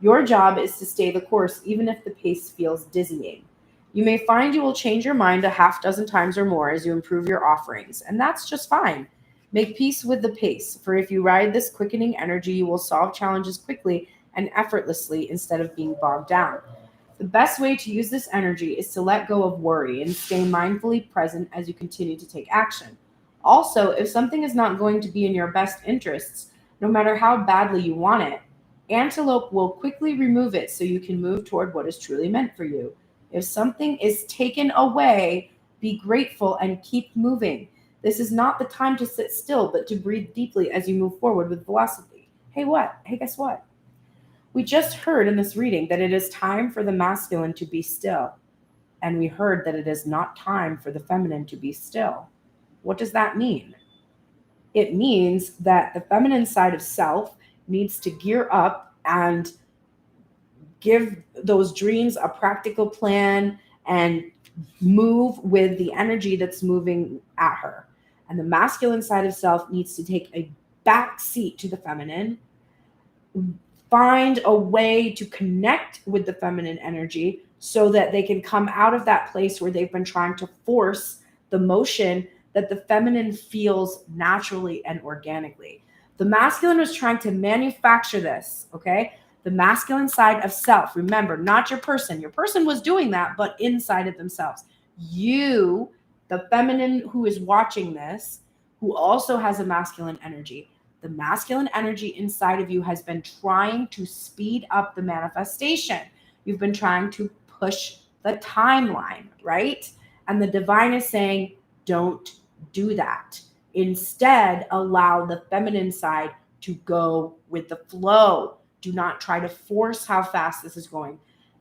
Your job is to stay the course even if the pace feels dizzying. You may find you will change your mind a half dozen times or more as you improve your offerings, and that's just fine. Make peace with the pace, for if you ride this quickening energy, you will solve challenges quickly and effortlessly instead of being bogged down. The best way to use this energy is to let go of worry and stay mindfully present as you continue to take action. Also, if something is not going to be in your best interests, no matter how badly you want it, Antelope will quickly remove it so you can move toward what is truly meant for you. If something is taken away, be grateful and keep moving. This is not the time to sit still, but to breathe deeply as you move forward with velocity. Hey, guess what? We just heard in this reading that it is time for the masculine to be still. And we heard that it is not time for the feminine to be still. What does that mean? It means that the feminine side of self needs to gear up and give those dreams a practical plan and move with the energy that's moving at her. And the masculine side of self needs to take a back seat to the feminine, find a way to connect with the feminine energy so that they can come out of that place where they've been trying to force the motion that the feminine feels naturally and organically. The masculine was trying to manufacture this, okay? The masculine side of self, remember, not your person. Your person was doing that, but inside of themselves. You, the feminine who is watching this, who also has a masculine energy, the masculine energy inside of you has been trying to speed up the manifestation. You've been trying to push the timeline, right? And the divine is saying, don't do that. Instead, allow the feminine side to go with the flow. Do not try to force how fast this is going.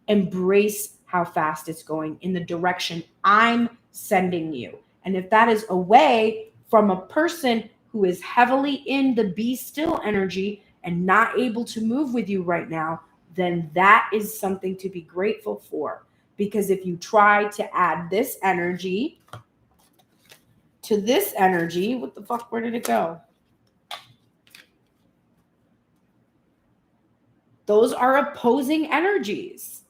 Embrace how fast it's going in the direction I'm sending you. And if that is away from a person who is heavily in the be still energy and not able to move with you right now, then that is something to be grateful for. Because if you try to add this energy to this energy, what the fuck, where did it go? Those are opposing energies.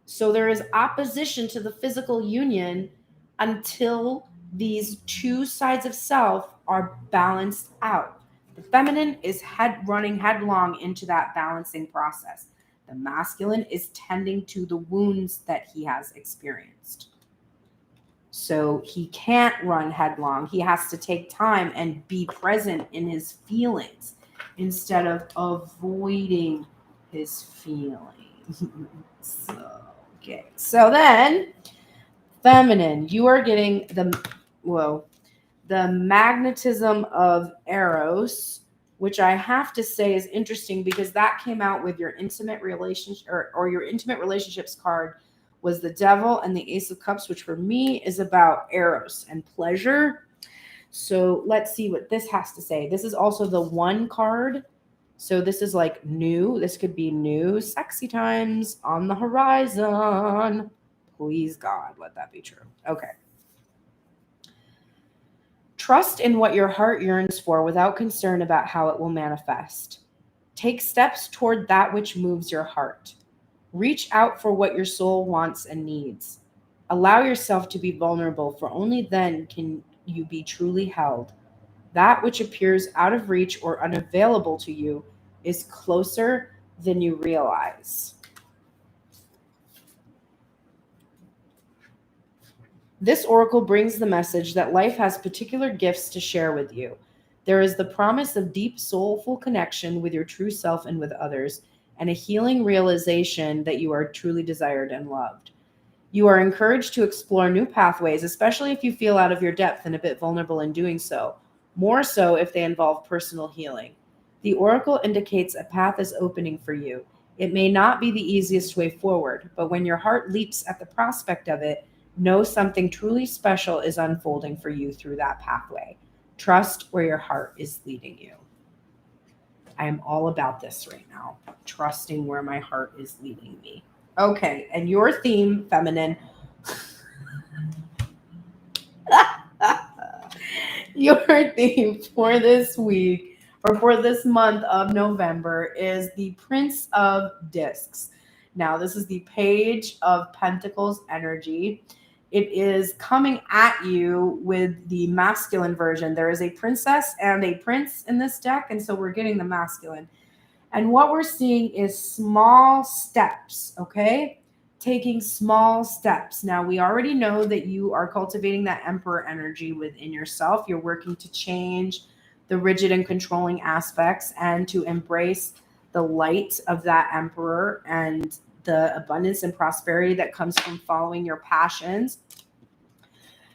So there is opposition to the physical union until these two sides of self are balanced out. The feminine is running headlong into that balancing process. The masculine is tending to the wounds that he has experienced. So he can't run headlong. He has to take time and be present in his feelings instead of avoiding his feelings. Okay. So then, feminine, you are getting the magnetism of Eros, which I have to say is interesting because that came out with your intimate relationship or your intimate relationships card was the Devil and the Ace of Cups, which for me is about Eros and pleasure. So let's see what this has to say. This is also the one card. So this is like new. This could be new sexy times on the horizon. Please, God, let that be true. Okay. Trust in what your heart yearns for without concern about how it will manifest. Take steps toward that which moves your heart. Reach out for what your soul wants and needs. Allow yourself to be vulnerable, for only then can you be truly held. That which appears out of reach or unavailable to you is closer than you realize. This oracle brings the message that life has particular gifts to share with you. There is the promise of deep, soulful connection with your true self and with others, and a healing realization that you are truly desired and loved. You are encouraged to explore new pathways, especially if you feel out of your depth and a bit vulnerable in doing so, more so if they involve personal healing. The oracle indicates a path is opening for you. It may not be the easiest way forward, but when your heart leaps at the prospect of it, know something truly special is unfolding for you through that pathway. Trust where your heart is leading you. I am all about this right now, trusting where my heart is leading me. Okay, and your theme, feminine. Your theme for this week or for this month of November is the Prince of Discs. Now, this is the Page of Pentacles energy. It is coming at you with the masculine version. There is a princess and a prince in this deck, and so we're getting the masculine. And what we're seeing is small steps, okay? Taking small steps. Now, we already know that you are cultivating that emperor energy within yourself. You're working to change the rigid and controlling aspects and to embrace the light of that emperor and the abundance and prosperity that comes from following your passions.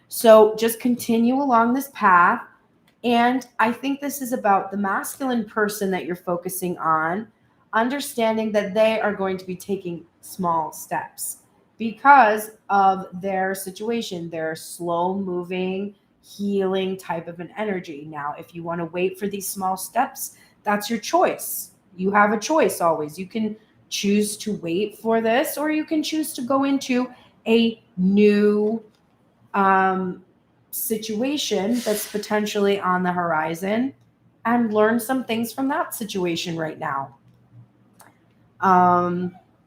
So just continue along this path. And I think this is about the masculine person that you're focusing on, understanding that they are going to be taking small steps because of their situation. They're slow moving healing type of an energy. Now, if you want to wait for these small steps, that's your choice. You have a choice always. You can choose to wait for this, or you can choose to go into a new situation that's potentially on the horizon and learn some things from that situation right now.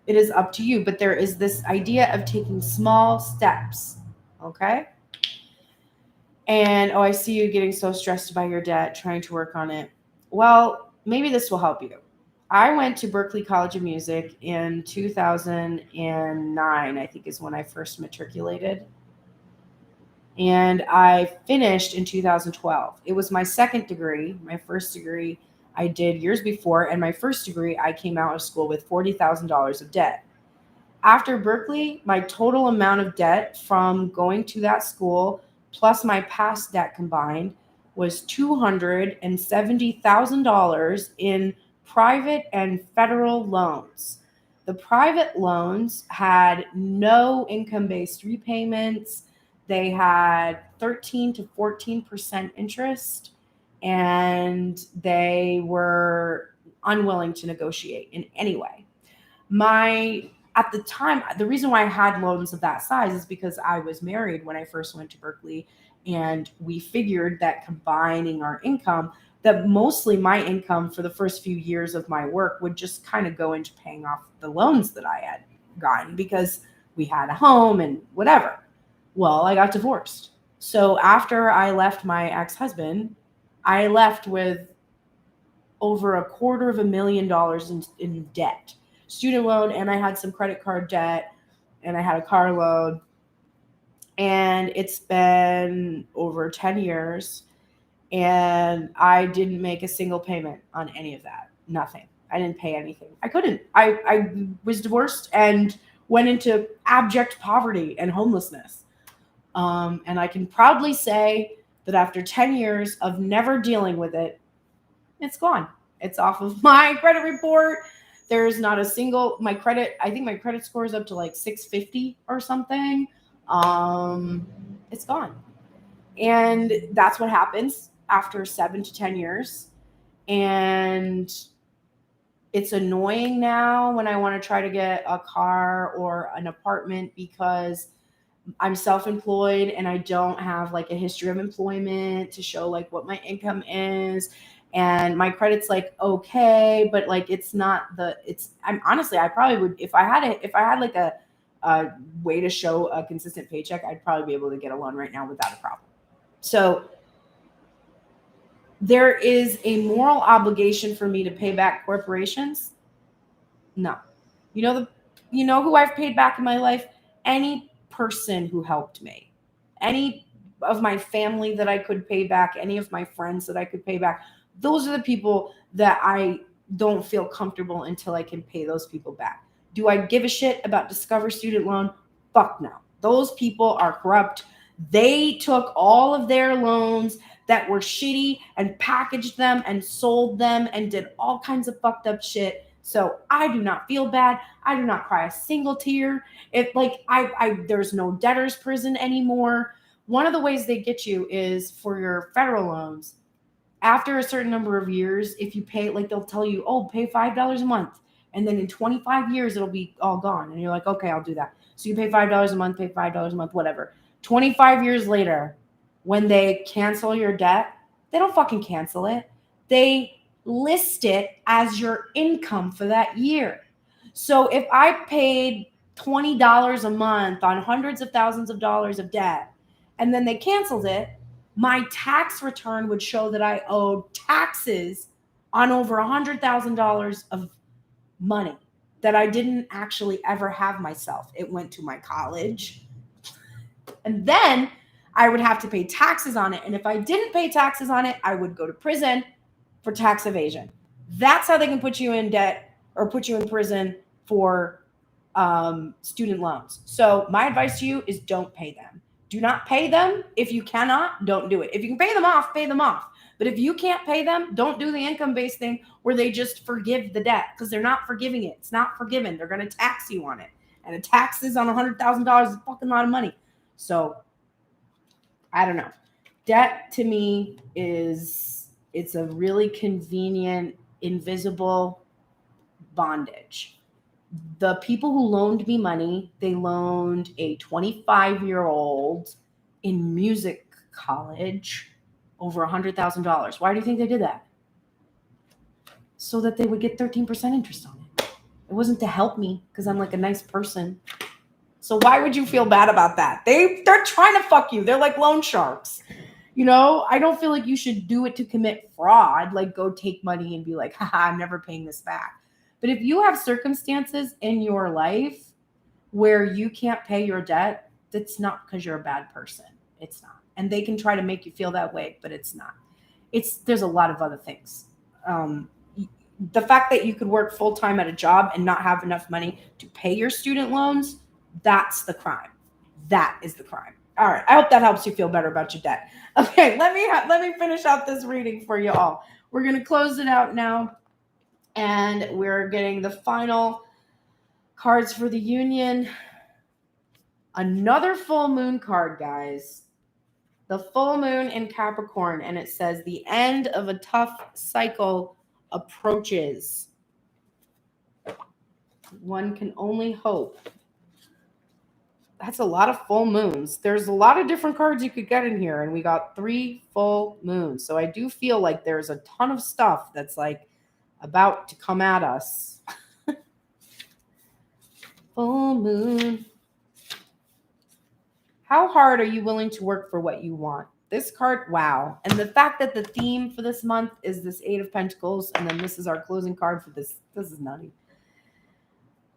It is up to you, but there is this idea of taking small steps. Okay. And I see you getting so stressed by your debt, trying to work on it. Well, maybe this will help you. I went to Berklee College of Music in 2009, I think is when I first matriculated. And I finished in 2012. It was my second degree. My first degree I did years before, and my first degree I came out of school with $40,000 of debt. After Berklee, my total amount of debt from going to that school plus my past debt combined was $270,000 in private and federal loans. The private loans had no income-based repayments. They had 13 to 14% interest, and they were unwilling to negotiate in any way. At the time, the reason why I had loans of that size is because I was married when I first went to Berklee, and we figured that combining our income, that mostly my income for the first few years of my work would just kind of go into paying off the loans that I had gotten because we had a home and whatever. Well, I got divorced. So after I left my ex-husband, I left with over $250,000 in debt. Student loan, and I had some credit card debt, and I had a car loan, and it's been over 10 years, and I didn't make a single payment on any of that. Nothing. I didn't pay anything. I couldn't. I was divorced and went into abject poverty and homelessness. And I can proudly say that after 10 years of never dealing with it, it's gone. It's off of my credit report. There's not a single, I think my credit score is up to like 650 or something. It's gone. And that's what happens after 7 to 10 years. And it's annoying now when I want to try to get a car or an apartment because I'm self-employed and I don't have like a history of employment to show like what my income is. And my credit's like okay, but like I probably would, if I had like a way to show a consistent paycheck, I'd probably be able to get a loan right now without a problem. So there is a moral obligation for me to pay back corporations. No. You know who I've paid back in my life? Any person who helped me. Any of my family that I could pay back, any of my friends that I could pay back. Those are the people that I don't feel comfortable until I can pay those people back. Do I give a shit about Discover Student Loan? Fuck no. Those people are corrupt. They took all of their loans that were shitty and packaged them and sold them and did all kinds of fucked up shit. So I do not feel bad. I do not cry a single tear. There's no debtor's prison anymore. One of the ways they get you is for your federal loans. After a certain number of years, if you pay, like they'll tell you, pay $5 a month. And then in 25 years, it'll be all gone. And you're like, okay, I'll do that. So you pay $5 a month, whatever. 25 years later, when they cancel your debt, they don't fucking cancel it. They list it as your income for that year. So if I paid $20 a month on hundreds of thousands of dollars of debt, and then they canceled it, my tax return would show that I owed taxes on over $100,000 of money that I didn't actually ever have myself. It went to my college. And then I would have to pay taxes on it. And if I didn't pay taxes on it, I would go to prison for tax evasion. That's how they can put you in debt or put you in prison for student loans. So my advice to you is don't pay them. Do not pay them. If you cannot, don't do it. If you can pay them off, pay them off. But if you can't pay them, don't do the income-based thing where they just forgive the debt because they're not forgiving it. It's not forgiven. They're going to tax you on it. And the taxes on $100,000 is a fucking lot of money. So I don't know. Debt to me it's a really convenient, invisible bondage. The people who loaned me money, they loaned a 25-year-old in music college over $100,000. Why do you think they did that? So that they would get 13% interest on it. It wasn't to help me because I'm like a nice person. So why would you feel bad about that? They're trying to fuck you. They're like loan sharks. You know, I don't feel like you should do it to commit fraud, like go take money and be like, haha, I'm never paying this back. But if you have circumstances in your life where you can't pay your debt, that's not because you're a bad person. It's not. And they can try to make you feel that way, but it's not. There's a lot of other things. The fact that you could work full-time at a job and not have enough money to pay your student loans, that's the crime. That is the crime. All right. I hope that helps you feel better about your debt. Okay, let me finish out this reading for you all. We're going to close it out now, and we're getting the final cards for the union. Another full moon card, guys. The full moon in Capricorn, and it says the end of a tough cycle approaches. One can only hope. That's a lot of full moons. There's a lot of different cards you could get in here, and we got 3 full moons. So I do feel like there's a ton of stuff that's like about to come at us. Full moon. How hard are you willing to work for what you want? This card, wow. And the fact that the theme for this month is this 8 of Pentacles, and then this is our closing card for this is nutty.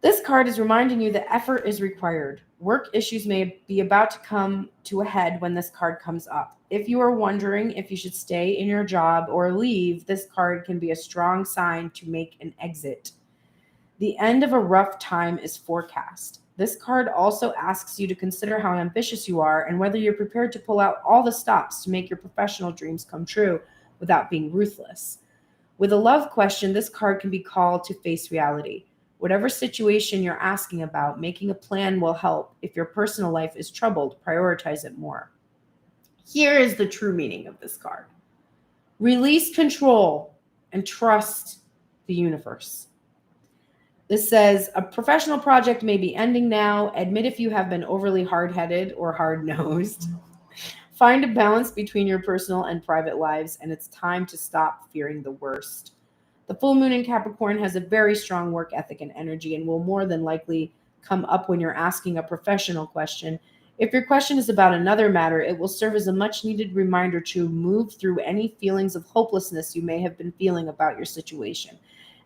This card is reminding you that effort is required. Work issues may be about to come to a head when this card comes up. If you are wondering if you should stay in your job or leave, this card can be a strong sign to make an exit. The end of a rough time is forecast. This card also asks you to consider how ambitious you are and whether you're prepared to pull out all the stops to make your professional dreams come true without being ruthless. With a love question, this card can be called to face reality. Whatever situation you're asking about, making a plan will help. If your personal life is troubled, prioritize it more. Here is the true meaning of this card. Release control and trust the universe. This says, a professional project may be ending now. Admit if you have been overly hard-headed or hard-nosed. Find a balance between your personal and private lives, and it's time to stop fearing the worst. The full moon in Capricorn has a very strong work ethic and energy and will more than likely come up when you're asking a professional question. If your question is about another matter, it will serve as a much-needed reminder to move through any feelings of hopelessness you may have been feeling about your situation.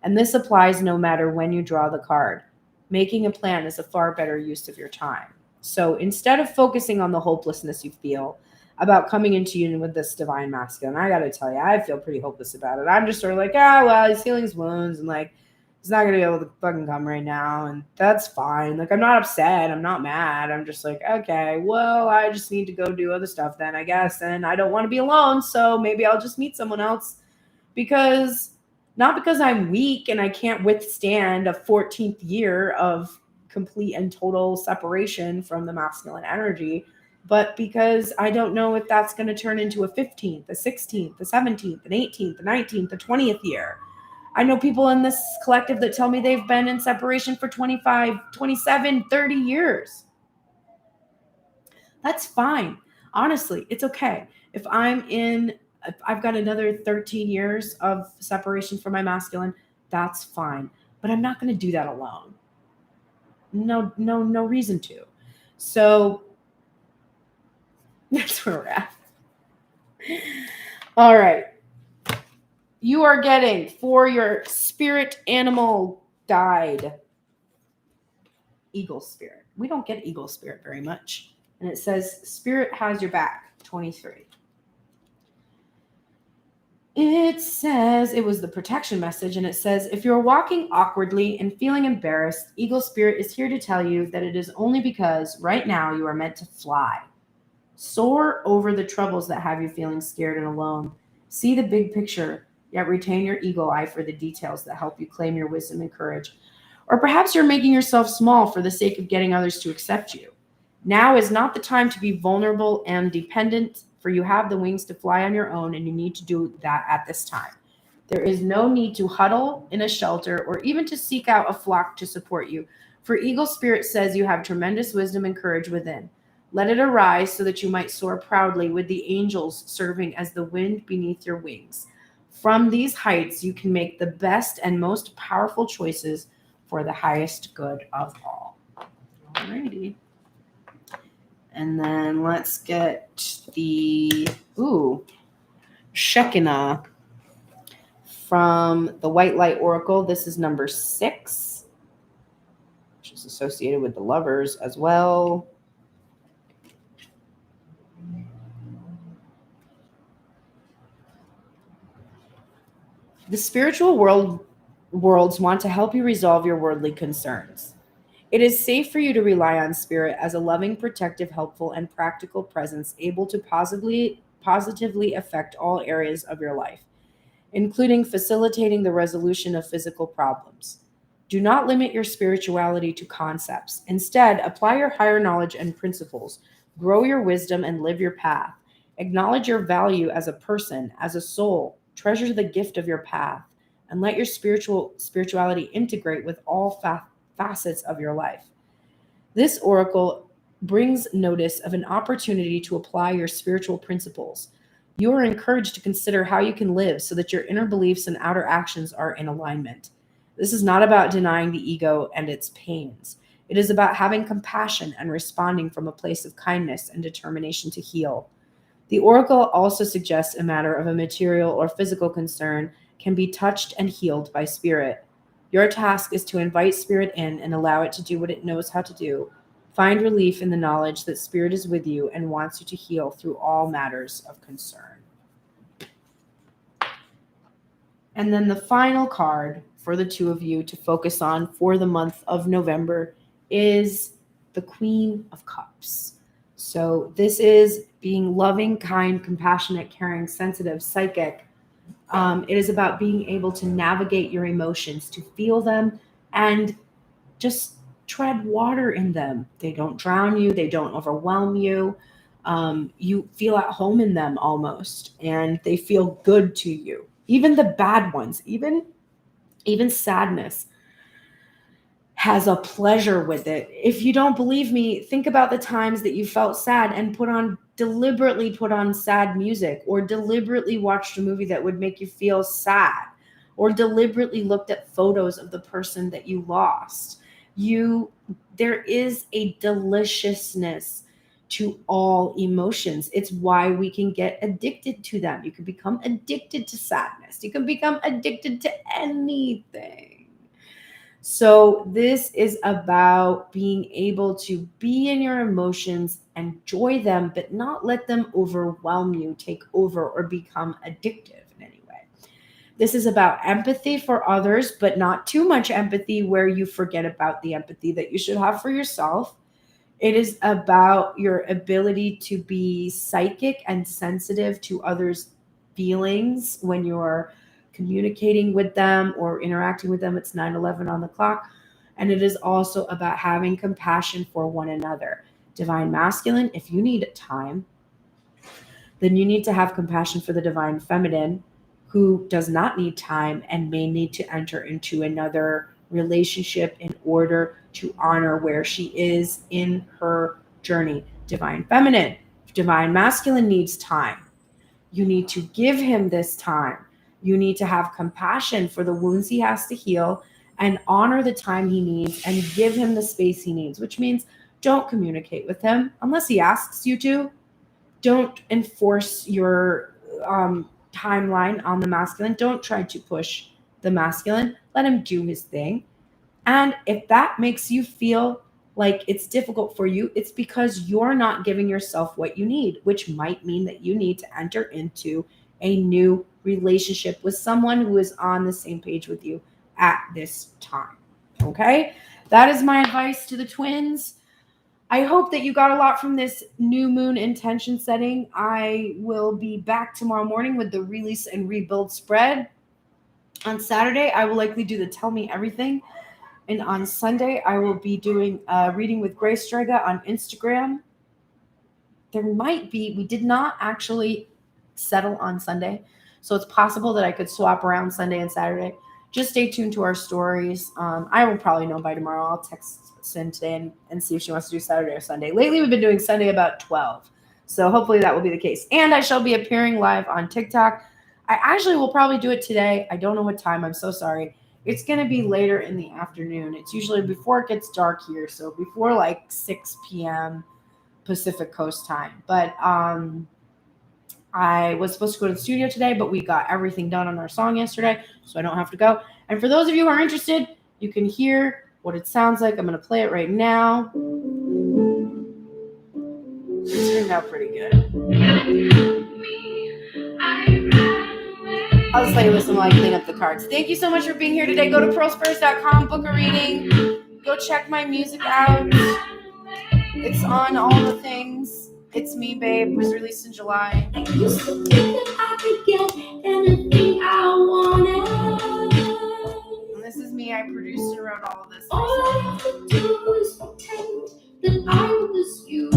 And this applies no matter when you draw the card. Making a plan is a far better use of your time. So instead of focusing on the hopelessness you feel about coming into union with this divine masculine, I got to tell you, I feel pretty hopeless about it. I'm just sort of like, well, he's healing his wounds, and like, he's not going to be able to fucking come right now, and that's fine. Like, I'm not upset. I'm not mad. I'm just like, okay, well, I just need to go do other stuff then, I guess, and I don't want to be alone, so maybe I'll just meet someone else not because I'm weak and I can't withstand a 14th year of complete and total separation from the masculine energy, but because I don't know if that's going to turn into a 15th, a 16th, a 17th, an 18th, a 19th, a 20th year. I know people in this collective that tell me they've been in separation for 25, 27, 30 years. That's fine. Honestly, it's okay. If I've got another 13 years of separation from my masculine, that's fine. But I'm not going to do that alone. No reason to. So that's where we're at. All right. You are getting, for your spirit animal guide, eagle spirit. We don't get eagle spirit very much. And it says, spirit has your back, 23. It says, it was the protection message, and it says, if you're walking awkwardly and feeling embarrassed, Eagle Spirit is here to tell you that it is only because right now you are meant to fly. Soar over the troubles that have you feeling scared and alone. See the big picture, yet retain your eagle eye for the details that help you claim your wisdom and courage. Or perhaps you're making yourself small for the sake of getting others to accept you. Now is not the time to be vulnerable and dependent. for you have the wings to fly on your own, and you need to do that at this time. There is no need to huddle in a shelter or even to seek out a flock to support you, for Eagle Spirit says you have tremendous wisdom and courage within. Let it arise so that you might soar proudly with the angels serving as the wind beneath your wings. From these heights, you can make the best and most powerful choices for the highest good of all. Alrighty. And then let's get the Shekinah from the White Light Oracle. This is number 6, which is associated with the lovers as well. The spiritual worlds want to help you resolve your worldly concerns. It is safe for you to rely on Spirit as a loving, protective, helpful, and practical presence able to positively affect all areas of your life, including facilitating the resolution of physical problems. Do not limit your spirituality to concepts. Instead, apply your higher knowledge and principles, grow your wisdom, and live your path. Acknowledge your value as a person, as a soul. Treasure the gift of your path, and let your spirituality integrate with all facets of your life. This oracle brings notice of an opportunity to apply your spiritual principles. You are encouraged to consider how you can live so that your inner beliefs and outer actions are in alignment. This is not about denying the ego and its pains. It is about having compassion and responding from a place of kindness and determination to heal. The oracle also suggests a matter of a material or physical concern can be touched and healed by Spirit. Your task is to invite Spirit in and allow it to do what it knows how to do. Find relief in the knowledge that Spirit is with you and wants you to heal through all matters of concern. And then the final card for the two of you to focus on for the month of November is the Queen of Cups. So this is being loving, kind, compassionate, caring, sensitive, psychic. It is about being able to navigate your emotions, to feel them, and just tread water in them. They don't drown you. They don't overwhelm you. You feel at home in them almost, and they feel good to you. Even the bad ones, even sadness has a pleasure with it. If you don't believe me, think about the times that you felt sad and deliberately put on sad music, or deliberately watched a movie that would make you feel sad, or deliberately looked at photos of the person that you lost. There is a deliciousness to all emotions. It's why we can get addicted to them. You can become addicted to sadness. You can become addicted to anything. So this is about being able to be in your emotions, enjoy them, but not let them overwhelm you, take over, or become addictive in any way. This is about empathy for others, but not too much empathy where you forget about the empathy that you should have for yourself. It is about your ability to be psychic and sensitive to others' feelings when you're communicating with them or interacting with them. It's 9:11 on the clock. And it is also about having compassion for one another. Divine Masculine, if you need time, then you need to have compassion for the Divine Feminine, who does not need time and may need to enter into another relationship in order to honor where she is in her journey. Divine Feminine, Divine Masculine needs time. You need to give him this time. You need to have compassion for the wounds he has to heal and honor the time he needs and give him the space he needs, which means don't communicate with him unless he asks you to. Don't enforce your timeline on the masculine. Don't try to push the masculine. Let him do his thing. And if that makes you feel like it's difficult for you, it's because you're not giving yourself what you need, which might mean that you need to enter into a new relationship with someone who is on the same page with you at this time. Okay? That is my advice to the twins. I hope that you got a lot from this new moon intention setting. I will be back tomorrow morning with the release and rebuild spread. On Saturday, I will likely do the Tell Me Everything. And on Sunday, I will be doing a reading with Grace Strega on Instagram. there might be, we did not actually settle on Sunday. So it's possible that I could swap around Sunday and Saturday. Just stay tuned to our stories. I will probably know by tomorrow. I'll text Sin today and see if she wants to do Saturday or Sunday. Lately, we've been doing Sunday about 12. So hopefully that will be the case. And I shall be appearing live on TikTok. I actually will probably do it today. I don't know what time. I'm so sorry. It's going to be later in the afternoon. It's usually before it gets dark here. So before like 6 p.m. Pacific Coast time. But I was supposed to go to the studio today, but we got everything done on our song yesterday, so I don't have to go. And for those of you who are interested, you can hear what it sounds like. I'm going to play it right now. It turned out pretty good. I'll just let you listen while I clean up the cards. Thank you so much for being here today. Go to pearlspurs.com, book a reading. Go check my music out. It's on all the things. It's Me, Babe was released in July. I used to think that I could get anything I wanted. And this is me. I produced and wrote all of this. All I have to do is pretend that I was you.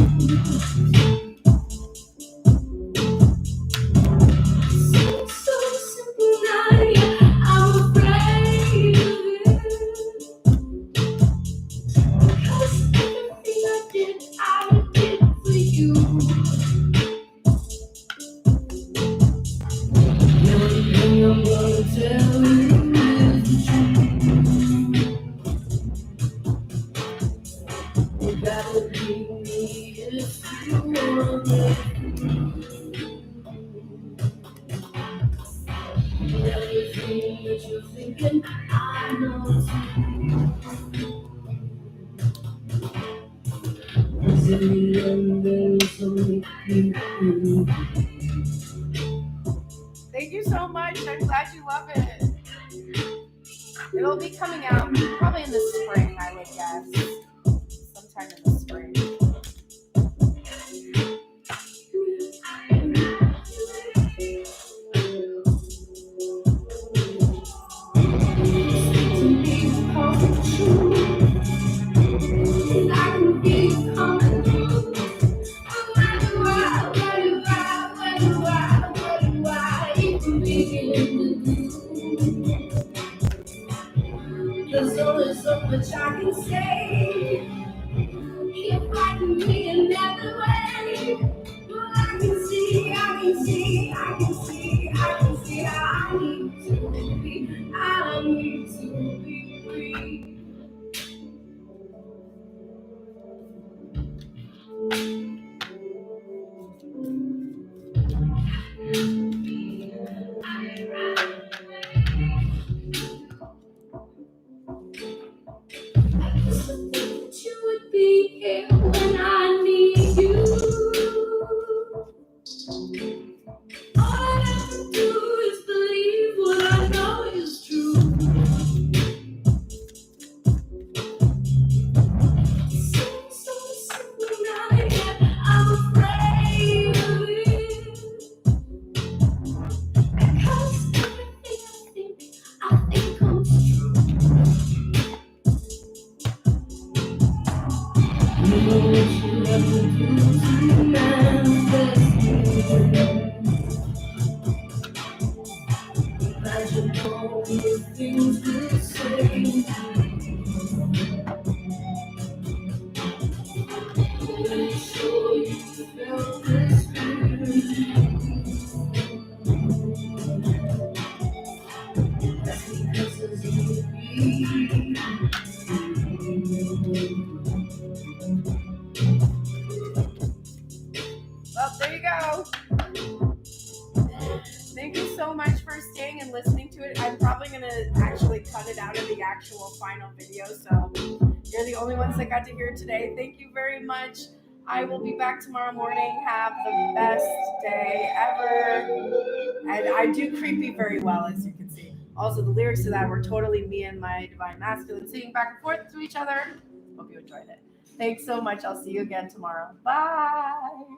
Seems so simple now, yet I'm afraid of it. Because everything I did for you. Everything I'm gonna tell you is the truth. You gotta leave me if you want it. Everything that you're thinking, I know too. Cause in the end, there's only you. Thank you so much. I'm glad you love it. It'll be coming out probably in the spring, I would guess. Sometime in the spring. There's only so much I can say. You're fighting me in every way. But I can see how I need to be free. I used to think that you would be here when I need you. All I have to do is believe what I know is true. It seems so simple now, yet I'm afraid of it. Because everything I think comes true. You know what you have to do to manifest it. Imagine all the things we say. Are you sure you felt this feeling? That's because there's only me. Well, there you go. Thank you so much for staying and listening to it. I'm probably going to actually cut it out of the actual final video, so you're the only ones that got to hear it today. Thank you very much. I will be back tomorrow morning. Have the best day ever. And I do creepy very well, as you can see. Also, the lyrics to that were totally me and my divine masculine singing back and forth to each other. Hope you enjoyed it. Thanks so much. I'll see you again tomorrow. Bye.